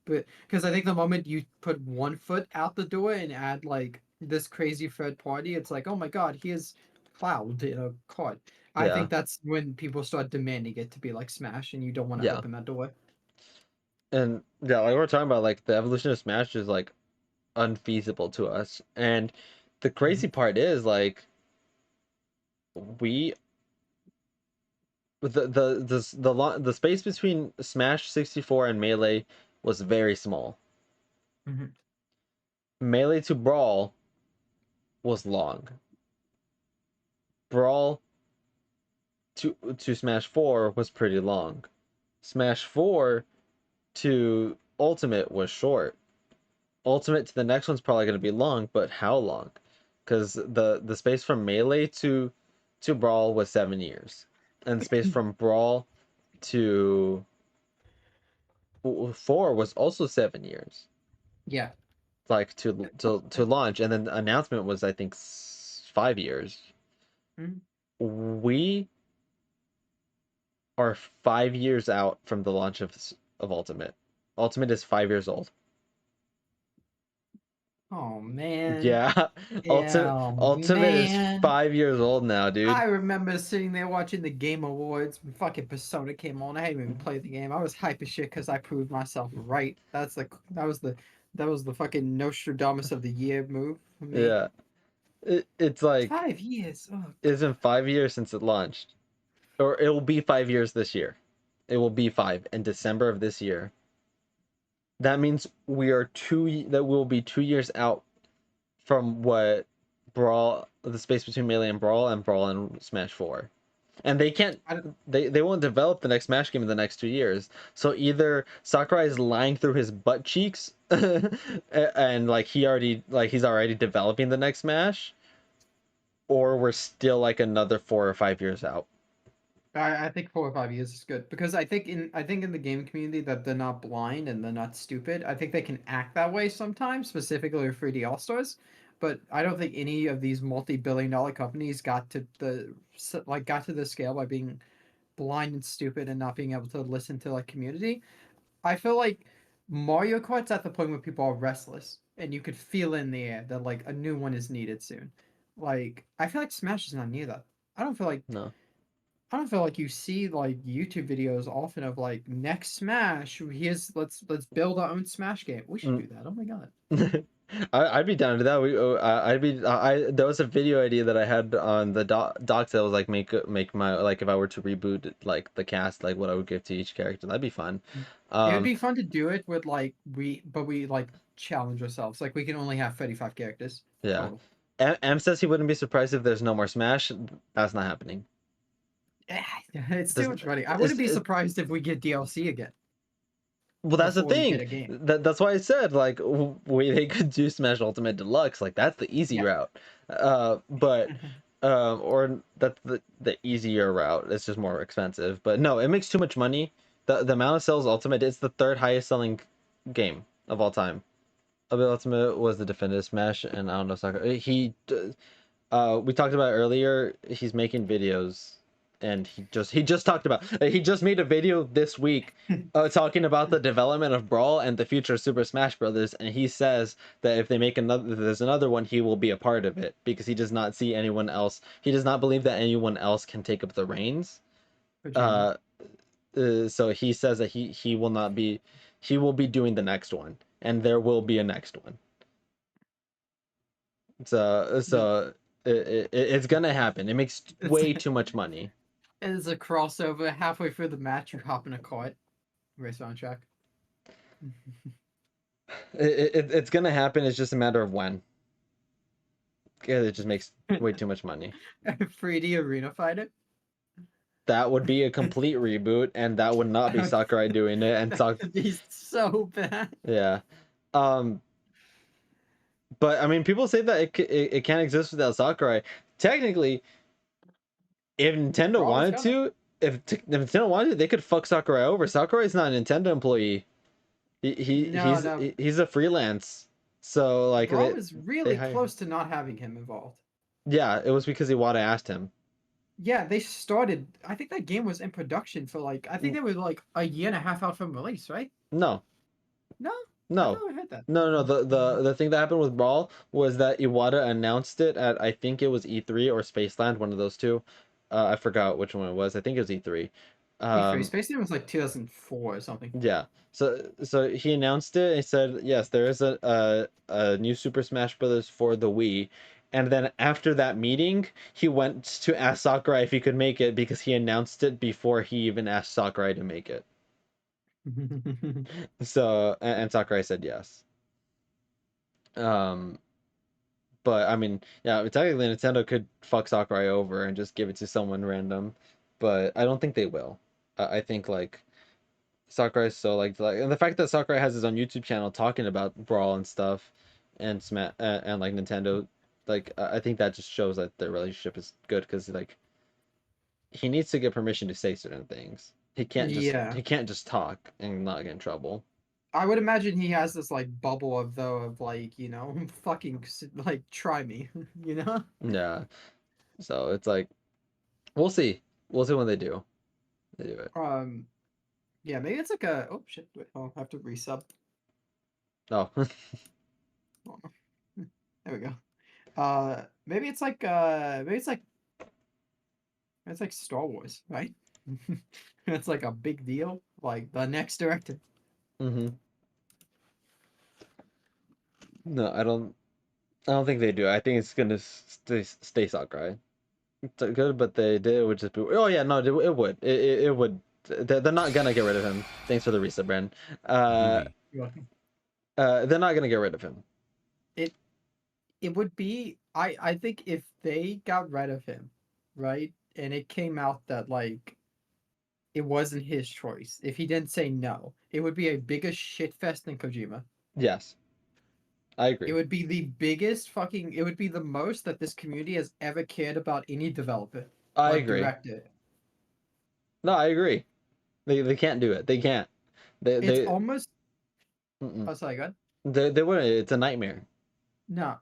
But because I think the moment you put one foot out the door and add like this crazy third party, it's like, oh my god, here's Cloud in a card. I yeah, think that's when people start demanding it to be like Smash, and you don't want to yeah, open that door. and yeah, like we're talking about, like the evolution of Smash is like unfeasible to us, and the crazy Mhm. part is like we the space between Smash 64 and Melee was very small. Mhm. Melee to Brawl was long. Brawl to Smash 4 was pretty long. Smash 4 to Ultimate was short. Ultimate to the next one's probably going to be long, but how long? Because the space from Melee to Brawl was 7 years, and the space from Brawl to 4 was also 7 years, Yeah. like to launch, and then the announcement was I think 5 years. Mhm. We are 5 years out from the launch of Ultimate. Ultimate is 5 years old. Oh man. Yeah, Yeah. Ultimate Oh Ultimate is man. 5 years old now, dude. I remember sitting there watching the Game Awards when fucking Persona came on. I hadn't even played the game. I was hype as shit because I proved myself right. That was the fucking Nostradamus of the year move for me. Yeah, it's like 5 years. Oh it's been 5 years since it launched, or it will be 5 years this year. It will be five in December of this year. That means that we'll be 2 years out from what Brawl, the space between Melee and Brawl and Smash 4. And they can't I don't, they won't develop the next Smash game in the next 2 years. So either Sakurai is lying through his butt cheeks and like he's already developing the next Smash, or we're still like another 4 or 5 years out. I think 4 or 5 years is good because I think in the game community that they're not blind and they're not stupid. I think they can act that way sometimes, specifically with 3D All Stars. But I don't think any of these multi-billion-dollar companies got to the scale by being blind and stupid and not being able to listen to like community. I feel like Mario Kart's at the point where people are restless and you could feel in the air that like a new one is needed soon. Like I feel like Smash is not near that. I don't feel like No. I don't feel like you see like YouTube videos often of like next Smash. Here's let's build our own Smash game. We should Mm. do that. Oh my god. I'd be down to that. I'd be. There was a video idea that I had on the docs that was like make my like if I were to reboot like the cast, like what I would give to each character. That'd be fun. It would Um, be fun to do it with like we like challenge ourselves. Like we can only have 35 characters yeah. total. M says he wouldn't be surprised if there's no more Smash. That's not happening. It's too There's, much money. I it's, wouldn't be surprised if we get DLC again well, that's the before we get thing. a game. That's why I said like they could do Smash Ultimate Deluxe. Like that's the easy Yeah. route. But or that's the easier route. It's just more expensive. But no, it makes too much money. The amount of sales Ultimate, it's the third highest selling game of all time. Ultimate Ultimate was the definitive Smash, and I don't know Sakurai. We talked about earlier. He's making videos, and he just talked about. He just made a video this week, talking about the development of Brawl and the future of Super Smash Brothers, and he says that if they make another, if there's another one, he will be a part of it because he does not see anyone else. He does not believe that anyone else can take up the reins. Kojima. Uh, so he says that he will not be, he will be doing the next one, and there will be a next one. So it's gonna happen. It makes It's way too much money. it's a crossover. Halfway through the match, you hop in a cart, race around track. It's gonna happen. It's just a matter of when. Yeah, it just makes way too much money. 3D Arena Fighter. That would be a complete reboot, and that would not be Sakurai doing it. And That would be so bad. yeah, um, but I mean, people say that it can't exist without Sakurai. Technically, if Nintendo Brawl's wanted gonna. to, if Nintendo wanted to, they could fuck Sakurai over. Sakurai's not a Nintendo employee. No, no. He's a freelance. So like Brawl was they really hire him. close to not having him involved. Yeah, it was because Iwata asked him. Yeah, they started. I think that game was in production for like. I think N- they were like a year and a half out from release, right? No, No, I no, thought I heard that. no. The thing that happened with Brawl was that Iwata announced it at, I think it was E3 or Spaceland, one of those two. I forgot which one it was. I think it was E3. E3 Um, Space Jam was like 2004 or something. yeah. So he announced it. He said, yes, there is a new Super Smash Brothers for the Wii. And then after that meeting, he went to ask Sakurai if he could make it because he announced it before he even asked Sakurai to make it. So and Sakurai said yes. Um, but I mean, yeah, technically Nintendo could fuck Sakurai over and just give it to someone random, but I don't think they will. I think like Sakurai's so like and the fact that Sakurai has his own YouTube channel talking about Brawl and stuff and Smash and like Nintendo, like I think that just shows that their relationship is good because like he needs to get permission to say certain things. Yeah, He can't just talk and not get in trouble. I would imagine he has this like bubble of though of like fucking like try me, you know. Yeah. So it's like we'll see. We'll see when they do. They do it. Um, yeah, maybe it's like a oh shit, wait, I'll have to resub. Oh. Oh, there we go. Maybe it's like it's like Star Wars, right? It's like a big deal, like the next director. hmm No, I don't think they do. I think it's gonna stay Sakurai. It's good, but they did it would just be. Oh yeah, no, it would. It would. They're not gonna get rid of him. Thanks for the reset, Brand. Uh, GG. You're welcome. they're not gonna get rid of him. It it would be I think if they got rid of him, right, and it came out that like it wasn't his choice, if he didn't say no, it would be a bigger shit fest than Kojima. Yes, I It agree. would be the biggest fucking. It would be the most that this community has ever cared about any developer I or agree. director. No, I agree. They can't do it. They can't. They It's they almost. mm-mm. Oh, sorry, God. They wouldn't. It's a nightmare. No,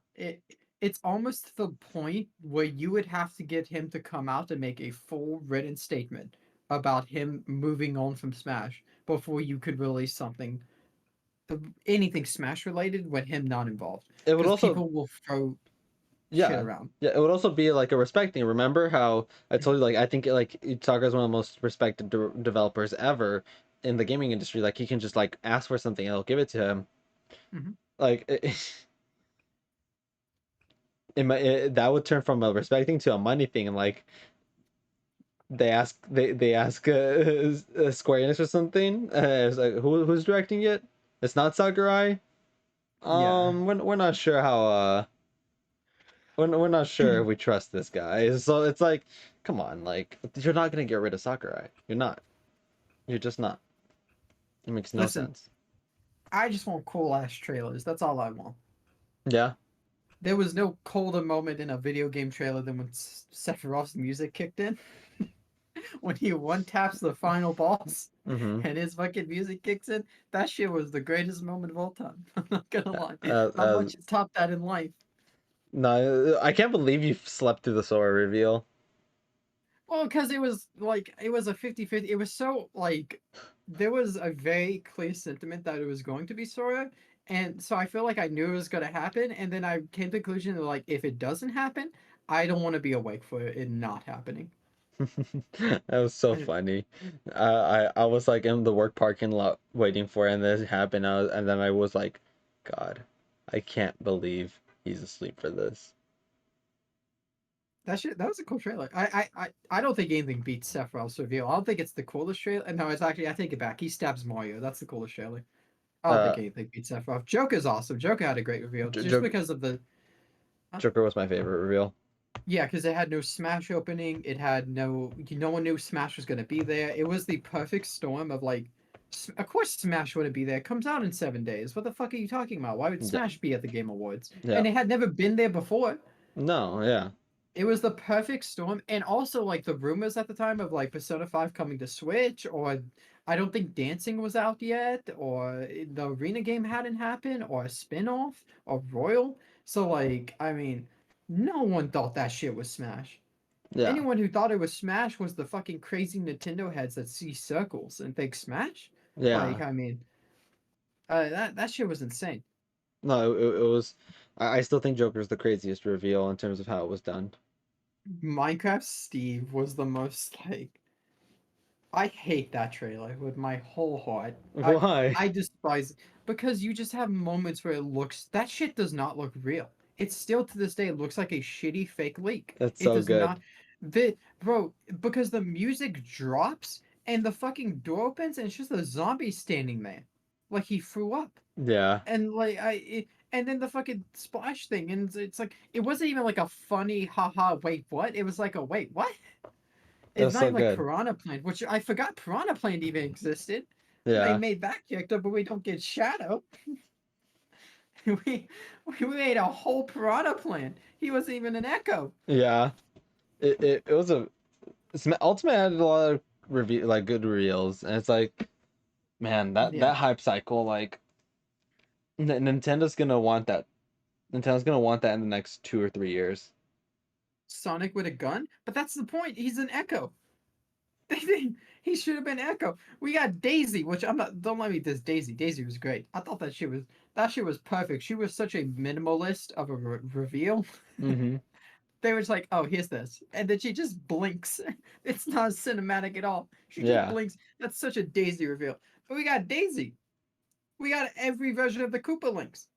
it's almost to the point where you would have to get him to come out and make a full written statement about him moving on from Smash before you could release something, anything Smash related, with him not involved. It would Because also people will throw shit yeah around. yeah. It would also be like a respect thing. Remember how I told you like I think like Sakurai is one of the most respected developers ever in the gaming industry. Like he can just like ask for something and they'll give it to him. Mhm. Like that would turn from a respect thing to a money thing, and like they ask Square Enix or something. It's like who's directing it? It's not Sakurai. Yeah. We're not sure how we're not sure if we trust this guy. So it's like, come on, like you're not gonna get rid of Sakurai. You're not. You're just not. It makes no Listen, sense. I just want cool ass trailers. That's all I want. Yeah. There was no colder moment in a video game trailer than when Sephiroth's music kicked in. when he one taps the final boss Mm-hmm. and his fucking music kicks in, that shit was the greatest moment of all time. I'm not gonna lie. Uh, Not uh, much has topped that in life. no, I can't believe you slept through the Sora reveal. Well, because it was like it was a 50-50. It was so like there was a very clear sentiment that it was going to be Sora. And so I feel like I knew it was gonna happen, and then I came to the conclusion that like if it doesn't happen, I don't want to be awake for it not happening. That was so I, funny. I was like in the work parking lot waiting for it, and this happened. And then I was like, God, I can't believe he's asleep for this. that was a cool trailer. I don't think anything beats Sephiroth's reveal. I don't think it's the coolest trailer. No, it's actually I take it back. He stabs Mario. That's the coolest trailer. I don't think Uh, anything beats Sephiroth. Joker's awesome. Joker had a great reveal just Joker, because of the Joker was my favorite reveal. yeah, because it had no Smash opening. It had no one knew Smash was gonna be there. It was the perfect storm of like, of course Smash wouldn't be there. It comes out in 7 days. What the fuck are you talking about? Why would Yeah, Smash be at the Game Awards? yeah. And it had never been there before. No, yeah, It was the perfect storm, and also like the rumors at the time of like Persona 5 coming to Switch, or I don't think Dancing was out yet, or the Arena game hadn't happened, or a spin-off of Royal. So like, I mean, no one thought that shit was Smash. yeah, Anyone who thought it was Smash was the fucking crazy Nintendo heads that see circles and think Smash. Like, yeah. I mean, that shit was insane. No, it was. I still think Joker's the craziest reveal in terms of how it was done. Minecraft Steve was the most like I hate that trailer with my whole heart. Why? I despise it because you just have moments where it looks that shit does not look real. It still to this day looks like a shitty fake leak. That's It so does good. not the bro because the music drops and the fucking door opens and it's just a zombie standing there. Like he threw up. Yeah, And like and then the fucking splash thing and it's like it wasn't even like a funny haha wait what? It was like a wait what? it It's was not so even like good. Piranha Plant, which I forgot Piranha Plant even existed. They Yeah, made that character, but we don't get Shadow. we we made a whole Piranha Plant. He wasn't even an Echo. yeah. It was a Ultimate had a lot of review like good reels, and it's like, man, Yeah, that hype cycle, like Nintendo's gonna want that. Nintendo's gonna want that in the next 2 or 3 years. Sonic with a gun, but that's the point. He's an Echo. He should have been Echo. We got Daisy, which I'm not. Don't let me diss Daisy. Daisy was great. I thought that shit was perfect. She was such a minimalist of a reveal. Mm-hmm. They were just like, "Oh, here's this," and then she just blinks. It's not cinematic at all. She just Yeah. blinks. That's such a Daisy reveal. But we got Daisy. We got every version of the Koopa Links.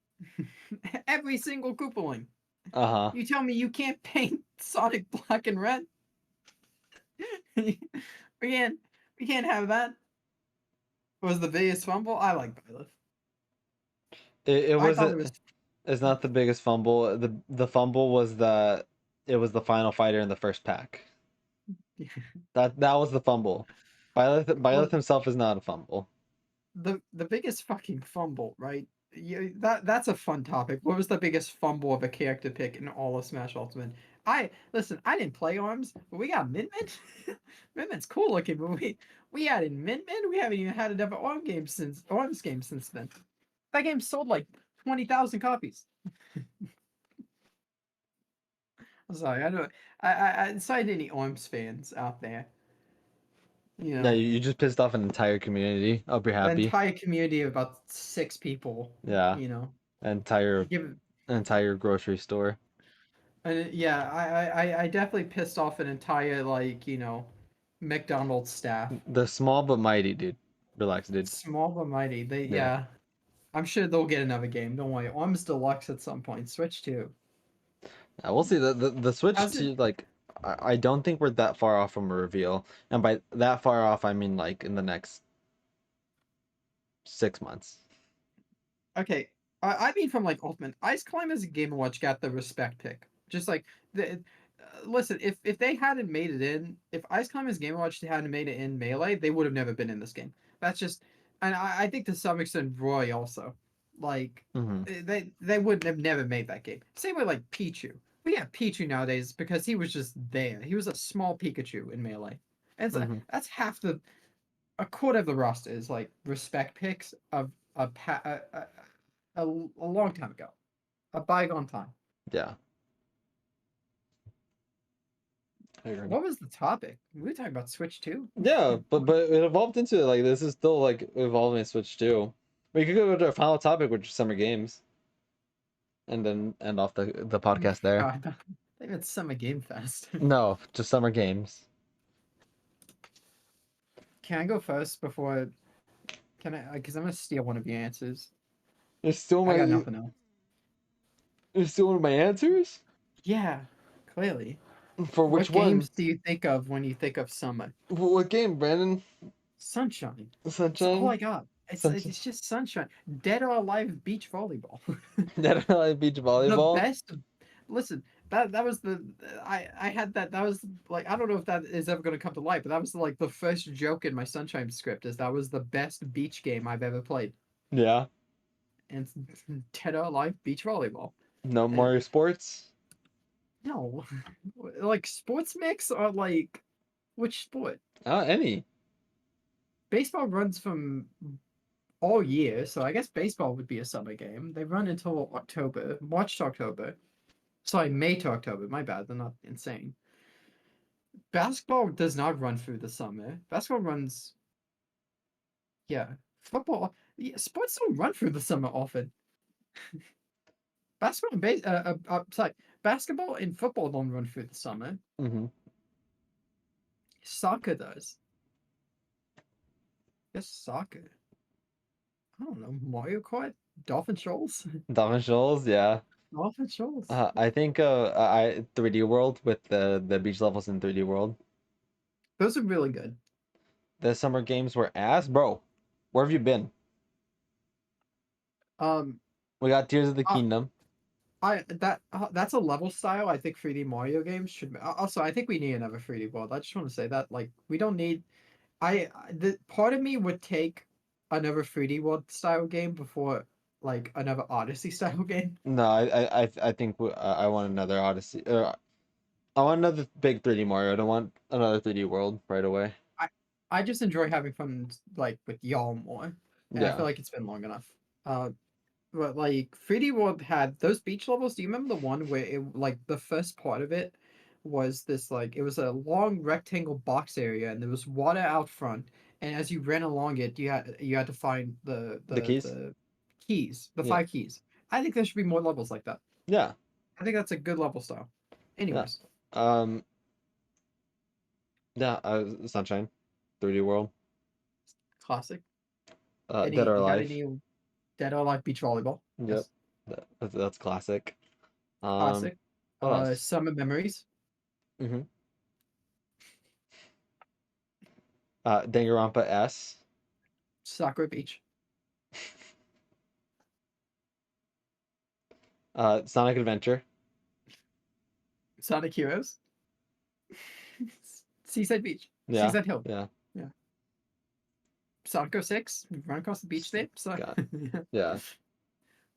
Every single Koopa Link. Uh-huh. You tell me you can't paint Sonic black and red? we can't. We can't have that. Was the biggest fumble? I like Byleth. It I thought wasn't. it was. It's not the biggest fumble. The fumble was the. It was the final fighter in the first pack. That was the fumble. Byleth Well, himself is not a fumble. the biggest fucking fumble, right? That's a fun topic. What was the biggest fumble of a character pick in all of Smash Ultimate? I listen. I didn't play Arms, but we got Min Min. Min Min's cool looking, but we added Min Min. We haven't even had another Arms game since then. That game sold like 20,000 copies. I'm sorry. I don't. I sorry any Arms fans out there. You Yeah, know, you just pissed off an entire community. I hope you're the happy. entire community of about 6 people. Yeah, You know, entire give entire grocery store. And yeah, I definitely pissed off an entire like McDonald's staff. The small but mighty, dude. Relax, dude. Small but mighty. They Yeah. yeah. I'm sure they'll get another game. Don't worry. Arms Deluxe at some point. Switch 2. Yeah, we'll see. The switch How's it? to like, I don't think we're that far off from a reveal, and by that far off, I mean like in the next 6 months. Okay. I mean from like Ultimate. Ice Climbers and Game & Watch got the respect pick. Just like the listen, if they hadn't made it in, if Ice Climbers Game & Watch hadn't made it in Melee, they would have never been in this game. That's just and I think to some extent Roy also. Like Hmm. they would have never made that game. Same way like Pichu. We have Pichu nowadays because he was just there. He was a small Pikachu in Melee. And so Hmm. that's half the a quarter of the roster is like respect picks of a long time ago, a bygone time. Yeah. I agree. What was the topic? We were talking about Switch 2. Yeah, but it evolved into like this is still like evolving Switch too. We could go to our final topic, which is summer games, and then end off the podcast there. God, I think it's Summer Game Fest. No, just summer games. Can I go first before? Can I? Because I'm gonna steal one of your answers. You're still I got my nothing else. you're still one of my answers? Yeah, clearly. For which What one? games do you think of when you think of summer? What game, Brandon? Sunshine. It's all I Sunshine? got. Sunshine? It's just sunshine. Dead or alive beach volleyball. Dead or Alive Beach The Volleyball? best. Listen, that was the I had that that was like I don't know if that is ever going to come to light, but that was like the first joke in my Sunshine script is that was the best beach game I've ever played. Yeah. And it's Dead or alive beach volleyball. No And Mario Sports? no, like sports mix or like which sport? Any. Baseball runs from all year, so I guess baseball would be a summer game. They run until October, March to October. Sorry, May to October. My bad, they're not insane. Basketball does not run through the summer. Basketball runs, yeah. Football, yeah, sports don't run through the summer often. Basketball and sorry, basketball and football don't run through the summer. Mm-hmm. Soccer does. Yes, soccer. I don't know. Mario Kart, Dolphin Shoals, Dolphin Shoals, yeah. Dolphin Shoals. I think I 3D World with the beach levels in 3D World. Those are really good. The summer games were ass, bro. Where have you been? Um, We got Tears of the uh, Kingdom. that's a level style. I think 3D Mario games should. Also, I think we need another 3D world. I just want to say that like we don't need. The part of me would take another 3D world style game before like another Odyssey style game. No, I think I want another Odyssey. I want another big 3D Mario. I don't want another 3D World right away. I I just enjoy having fun like with y'all more, and I Yeah. feel like it's been long enough. Uh, but like 3D World had those beach levels. Do you remember the one where it like the first part of it was this like it was a long rectangle box area and there was water out front, and as you ran along it, you had to find The keys? the keys, the Yeah. 5 keys. I think there should be more levels like that. Yeah. I think that's a good level style. Yeah. Anyways, Um. Yeah. Sunshine, 3D World. classic. Dead Any or you got Alive. any Dead or Alive beach volleyball? Yep. Yes, That's classic. Um. classic. What else? Summer memories. Mm-hmm. Danganronpa S. Sakura Beach. Sonic Adventure. Sonic Heroes. Seaside Beach. Yeah. Seaside Hill. Yeah. Yeah. Sonic 06. Run across the beach there. So God. Yeah.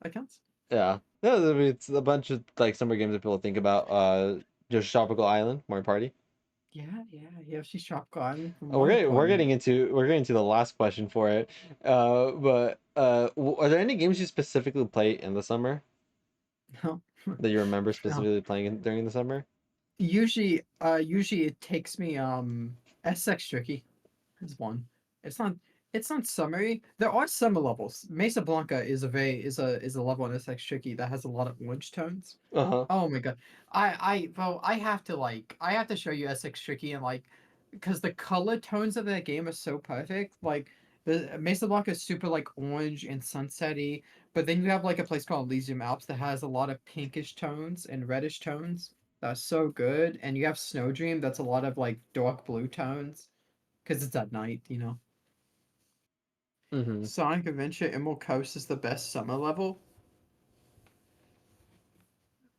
that counts. Yeah. Yeah. I mean, it's a bunch of like summer games that people think about. Just Tropical Island, Mario Party. Yeah. She's Tropical Island from Oh, we're Mario getting we're Party. getting into we're getting to the last question for it. But are there any games you specifically play in the summer No. that you remember No. specifically playing during the summer? Usually it takes me SX Tricky is one. It's not it's not summery. There are summer levels. Mesa Blanca is a level in SX Tricky that has a lot of orange tones. Uh-huh. Oh my god. I have to I have to show you SX Tricky and like because the color tones of that game are so perfect. Like the Mesa Blanca is super like orange and sunsetty, but then you have like a place called Elysium Alps that has a lot of pinkish tones and reddish tones. That's so good. And you have Snow Dream that's a lot of like dark blue tones because it's at night, you know. Mm-hmm. Sonic Adventure Emerald Coast is the best summer level.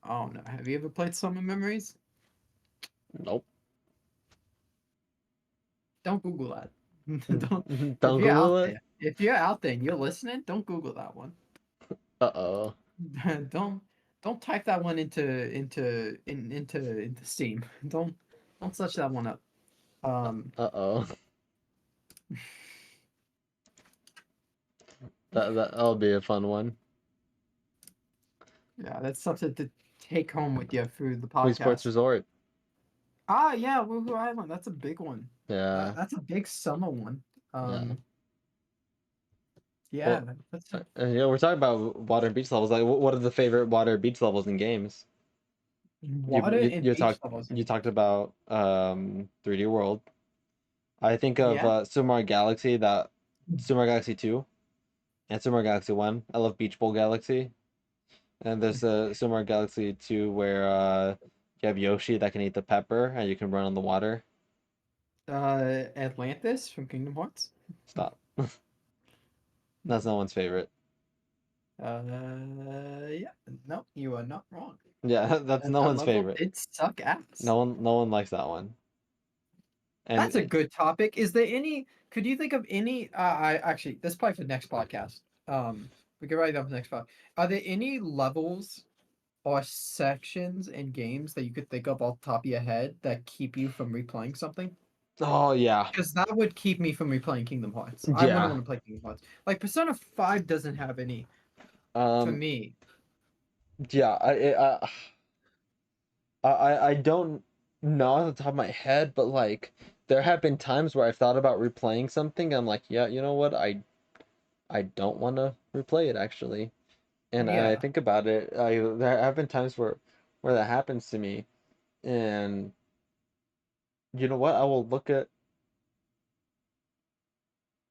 Oh no, have you ever played Summer Memories? Nope. Don't Google that. Don't if Don't you're out Google it. there, if you're out there and you're listening, don't Google that one. Uh-oh. don't don't type that one into Steam. Don't search that one up. Um, Uh-oh. That'll be a fun one. yeah, that's something to take home with you through the Wii Sports podcast. Resort. Ah, yeah, Woohoo Island. That's a big one. Yeah. That's a big summer one. Yeah. Um, yeah, Well, that's a, we're talking about water and beach levels. Like, what are the favorite water and beach levels in games? You water you, and you beach talked levels. you talked about 3D World. I think of Yeah. Super Mario Galaxy, that Super Mario Galaxy 2 and Super Mario Galaxy 1. I love Beach Bowl Galaxy. And there's a Super Mario Galaxy 2 where you have Yoshi that can eat the pepper and you can run on the water. Atlantis from Kingdom Hearts. Stop. That's no one's favorite. Yeah, no, you are not wrong. Yeah, that's no That one's level favorite. did suck ass. No one likes that one. And That's a good topic. Is there any? Could you think of any? I actually, this is probably for the next podcast. We can write down for the next podcast. Are there any levels or sections in games that you could think of off the top of your head that keep you from replaying something? oh yeah. Because that would keep me from replaying Kingdom Hearts. I wouldn't Yeah. want to play Kingdom Hearts. Like Persona 5 doesn't have any for Um me. yeah, I don't know off the top of my head, but like there have been times where I've thought about replaying something. I'm like, yeah, you know what? I don't want to replay it actually. And I Yeah. think about it, there have been times where that happens to me, and you know what? I will look at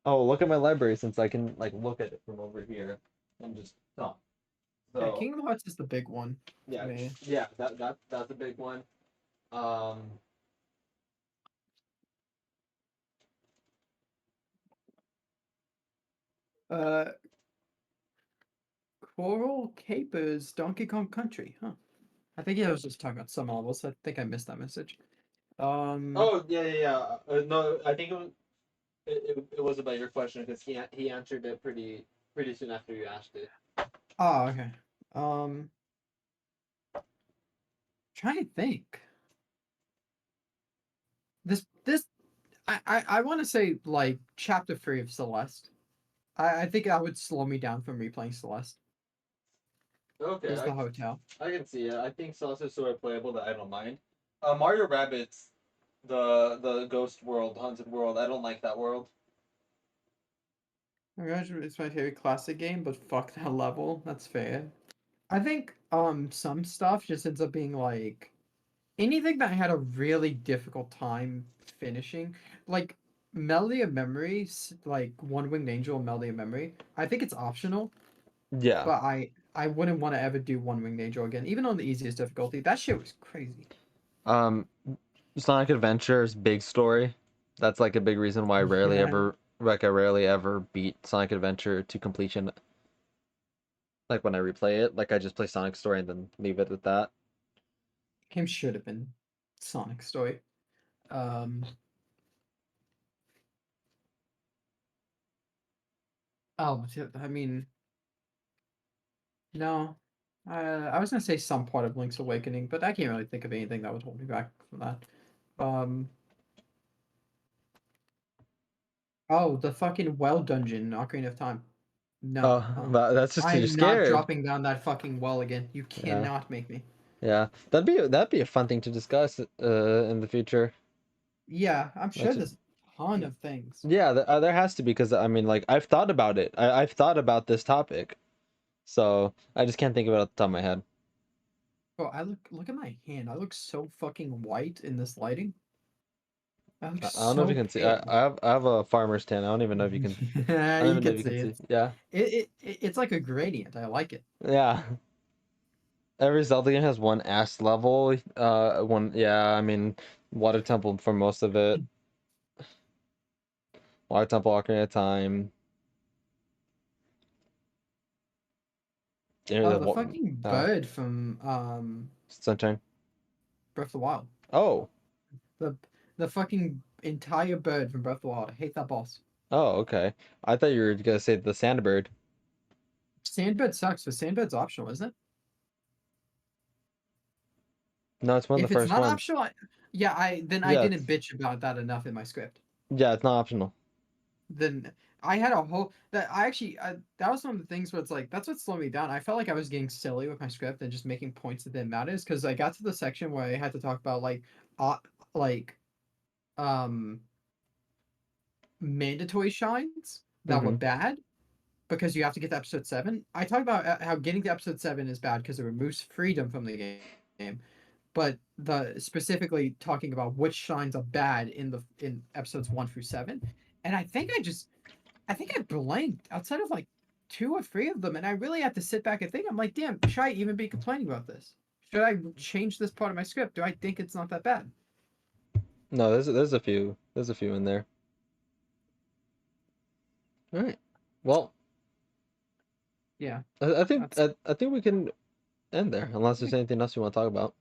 my library since I can like look at it from over here and just stop. Yeah, So Kingdom Hearts is the big one for yeah, me. yeah, that's a big one. Um, Uh, Coral Capers Donkey Kong Country, huh? I think I was just talking about some levels. I think I missed that message. Um, oh yeah. No, I think it was about your question because he answered it pretty soon after you asked it. oh, okay. Um, Trying to think. This I want to say like chapter 3 of Celeste. I think that would slow me down from replaying Celeste. Okay, Is the hotel. I can see it. I think Celeste is so playable that I don't mind. Mario Rabbids, the Ghost World, Haunted World. I don't like that world. Oh my gosh, it's my favorite classic game, but fuck that level. That's fair. I think some stuff just ends up being like anything that I had a really difficult time finishing, like Melody of Memories, like One Winged Angel and Melody of Memory. I think it's optional, Yeah. but I wouldn't want to ever do One Winged Angel again, even on the easiest difficulty. That shit was crazy. Um, Sonic Adventure's big story. That's like a big reason why Yeah, I rarely ever beat Sonic Adventure to completion. Like when I replay it, like I just play Sonic Story and then leave it at that. game should have been Sonic Story. Um, oh, I mean, no. I was gonna say some part of Link's Awakening, but I can't really think of anything that would hold me back from that. Um, oh, the fucking well dungeon in Ocarina of Time. No, Oh, that's just because you're I'm not scared. dropping down that fucking well again. You Yeah, cannot make me. yeah. That'd be a fun thing to discuss in the future. Yeah, I'm sure That's there's a ton of things. yeah. There has to be because I mean, like I've thought about it. I've thought about this topic, so I just can't think of it off the top of my head. Bro, look at my hand. I look so fucking white in this lighting. I look I don't know if you so can see. pale. I have a farmer's tan. I don't even know if you can. I don't You even know if can you see can see. it. Yeah, It's like a gradient. I like it. yeah. Every Zelda game has one ass level. One. Yeah, I mean, Water Temple for most of it. Water Temple, Ocarina of Time. Yeah, Oh, the fucking uh, bird from Sunshine. Breath of the Wild. Oh, The the fucking entire bird from Breath of the Wild. I hate that boss. oh, okay. I thought you were gonna say the Sandbird. Sandbird sucks, but Sandbird's optional, isn't it? No, it's one of If the it's first not ones. optional, yeah, I Yeah, didn't bitch about that enough in my script. yeah, it's not optional. Then I had a whole that I actually that was one of the things where it's like that's what slowed me down. I felt like I was getting silly with my script and just making points that didn't matter because I got to the section where I had to talk about uh, like um mandatory shines that were Mm-hmm. bad because you have to get to episode 7. I talked about how getting to episode 7 is bad because it removes freedom from the game. But the specifically talking about which shines are bad in episodes 1 through 7. And I think I blanked outside of like 2 or 3 of them, and I really had to sit back and think. I'm like, damn, should I even be complaining about this? Should I change this part of my script? Do I think it's not that bad? No, there's a few in there. All right. Well, Yeah, that's I think we can end there unless there's anything else you want to talk about.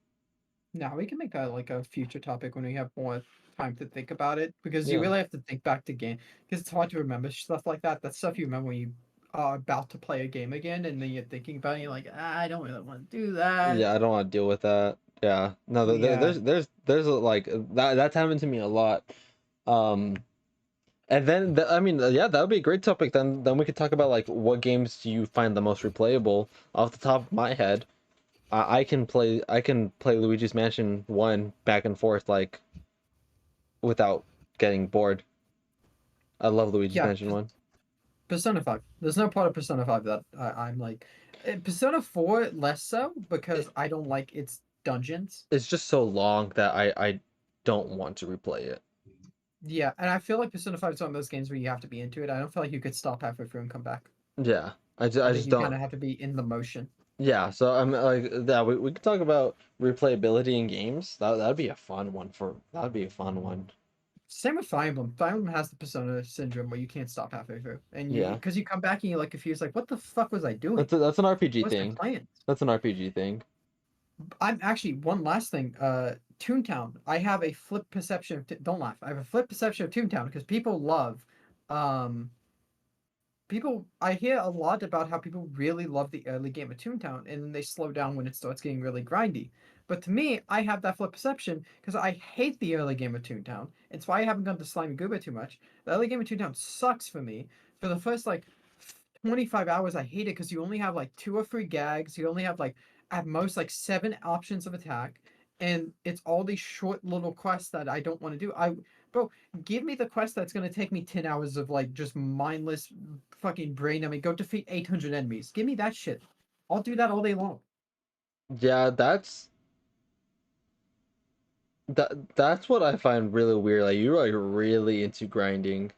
no. We can make that like a future topic when we have more time to think about it because you Yeah. really have to think back to game because it's hard to remember stuff like that. That's stuff you remember when you are about to play a game again, and then you're thinking about it. And you're like, I don't really want to do that. Yeah, I don't want to deal with that. Yeah. No, Yeah, there's like that's happened to me a lot. Um and then I mean, yeah, that would be a great topic. Then we could talk about like what games do you find the most replayable. Off the top of my head, I can play Luigi's Mansion 1 back and forth like without getting bored. I love Luigi's yeah. Mansion 1. Persona 5. There's no part of Persona 5 that I'm like. Persona 4 less so because I don't like its dungeons. It's just so long that I don't want to replay it. Yeah, and I feel like Persona 5 is one of those games where you have to be into it. I don't feel like you could stop halfway through and come back. Yeah, I I think just you kind don't. of have to be in the motion. Yeah, so I'm like, yeah, we could talk about replayability in games. That'd be a fun one for that'd be a fun one. Same with Fire Emblem. Fire Emblem has the Persona syndrome where you can't stop halfway through, and you Yeah, because you come back and you're like confused, like what the fuck was I doing? that's an RPG What's my thing. plan? That's an RPG thing. I'm actually one last thing. Toontown. I have a flip perception of. Don't laugh. I have a flip perception of Toontown because people love, um, people. I hear a lot about how people really love the early game of Toontown, and then they slow down when it starts getting really grindy. But to me, I have that flip perception because I hate the early game of Toontown. It's why I haven't gone to Slimy Goober too much. The early game of Toontown sucks for me. For the first like 25 hours, I hate it because you only have like 2 or 3 gags. You only have like at most like 7 options of attack, and it's all these short little quests that I don't want to do. Bro, give me the quest that's gonna take me 10 hours of like just mindless fucking brain. I mean, go defeat 800 enemies. Give me that shit. I'll do that all day long. Yeah, that's what I find really weird. Like you're like really into grinding.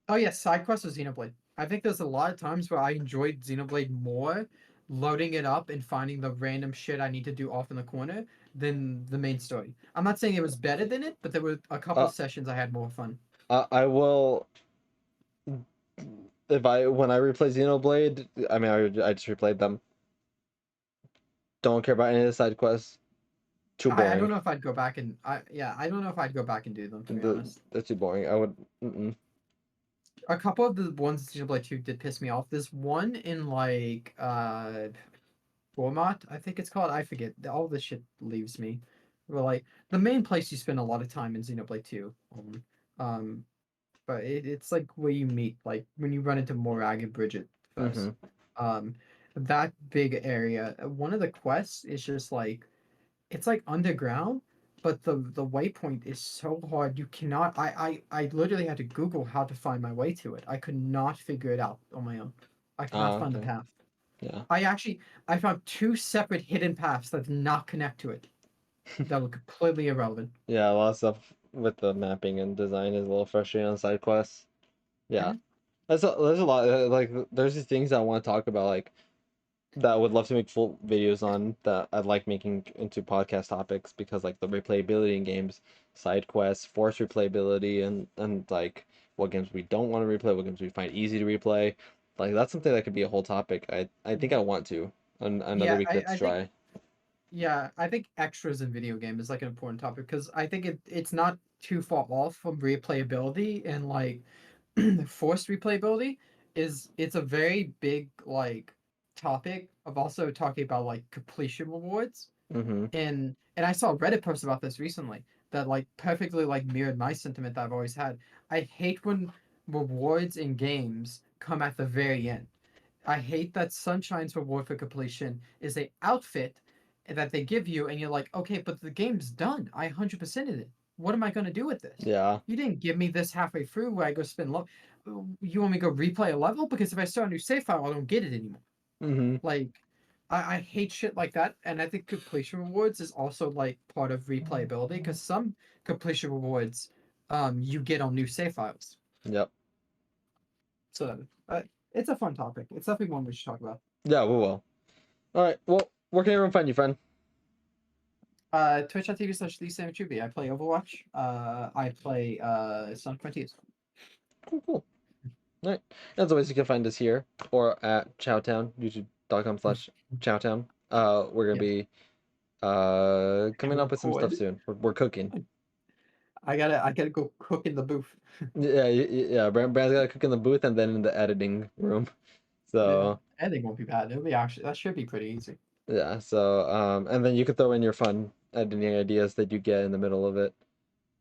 Oh yeah, side quests of Xenoblade. I think there's a lot of times where I enjoyed Xenoblade more loading it up and finding the random shit I need to do off in the corner than the main story. I'm not saying it was better than it, but there were a couple Uh, sessions I had more fun. I will if I when I replay Xenoblade. I mean, I just replayed them. Don't care about any of the side quests. Too I don't boring. know if I'd go back and I don't know if I'd go back and do them to be honest. That's too boring. I would. Mm-mm. A couple of the ones in Xenoblade 2 did piss me off. There's one in like Format, I think it's called. I forget. All this shit leaves me. But like the main place you spend a lot of time in Xenoblade 2. Um, but it's like where you meet, like when you run into Morag and Bridget first. Mm-hmm. Um, that big area. One of the quests is just like it's like underground, but the waypoint is so hard. You cannot. I literally had to Google how to find my way to it. I could not figure it out on my own. I could not Oh, find the okay. path. Yeah. I found 2 separate hidden paths that did not connect to it. That were completely irrelevant. Yeah, a lot of stuff with the mapping and design is a little frustrating on side quests. Yeah. Mhm. There's a lot like there's these things I want to talk about like that I would love to make full videos on that I'd like making into podcast topics because like the replayability in games, side quests, force replayability and like what games we don't want to replay, what games we find easy to replay. Like that's something that could be a whole topic. I think I want to. Another Yeah, week let's I think try. yeah, I think extras in video game is like an important topic because I think it's not too far off from replayability and like forced replayability is it's a very big like topic of also talking about like completion rewards Mm-hmm. And I saw a Reddit post about this recently that like perfectly like mirrored my sentiment that I've always had. I hate when rewards in games come at the very end. I hate that Sunshine's reward for completion is a outfit that they give you, and you're like, okay, but the game's done. I 100%ed it. What am I gonna do with this? Yeah. You didn't give me this halfway through where I go spend You want me to go replay a level? Because if I start a new save file, I don't get it anymore. Mm-hmm. Like, I hate shit like that, and I think completion rewards is also like part of replayability because some completion rewards, you get on new save files. Yep. So it's a fun topic. It's definitely one we should talk about. Yeah, we will. All right. Well, where can everyone find you, friend? Twitch.tv/TheSamTruby. I play Overwatch. I play Sonic Frontiers. Cool, cool. All right. As always, you can find us here or at Chowtown, youtube.com/Chowtown. We're gonna Yeah, be and coming up with some stuff record. soon. We're cooking. I gotta go cook in the booth. Yeah, yeah. Brand's gotta cook in the booth and then in the editing room. Yeah, So I think won't be bad. It'll be actually that should be pretty easy. yeah. So and then you could throw in your fun editing ideas that you get in the middle of it.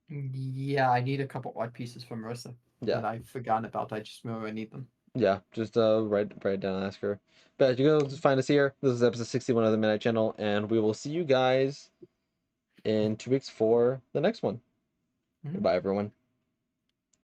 Yeah, I need a couple art pieces from Marissa Yeah. that I've forgotten about. I just remember I need them. Yeah, just write it down and ask her. But you can just find us here. This is episode 61 of the Midnight Channel, and we will see you guys in 2 weeks for the next one. Mhm. Goodbye, everyone.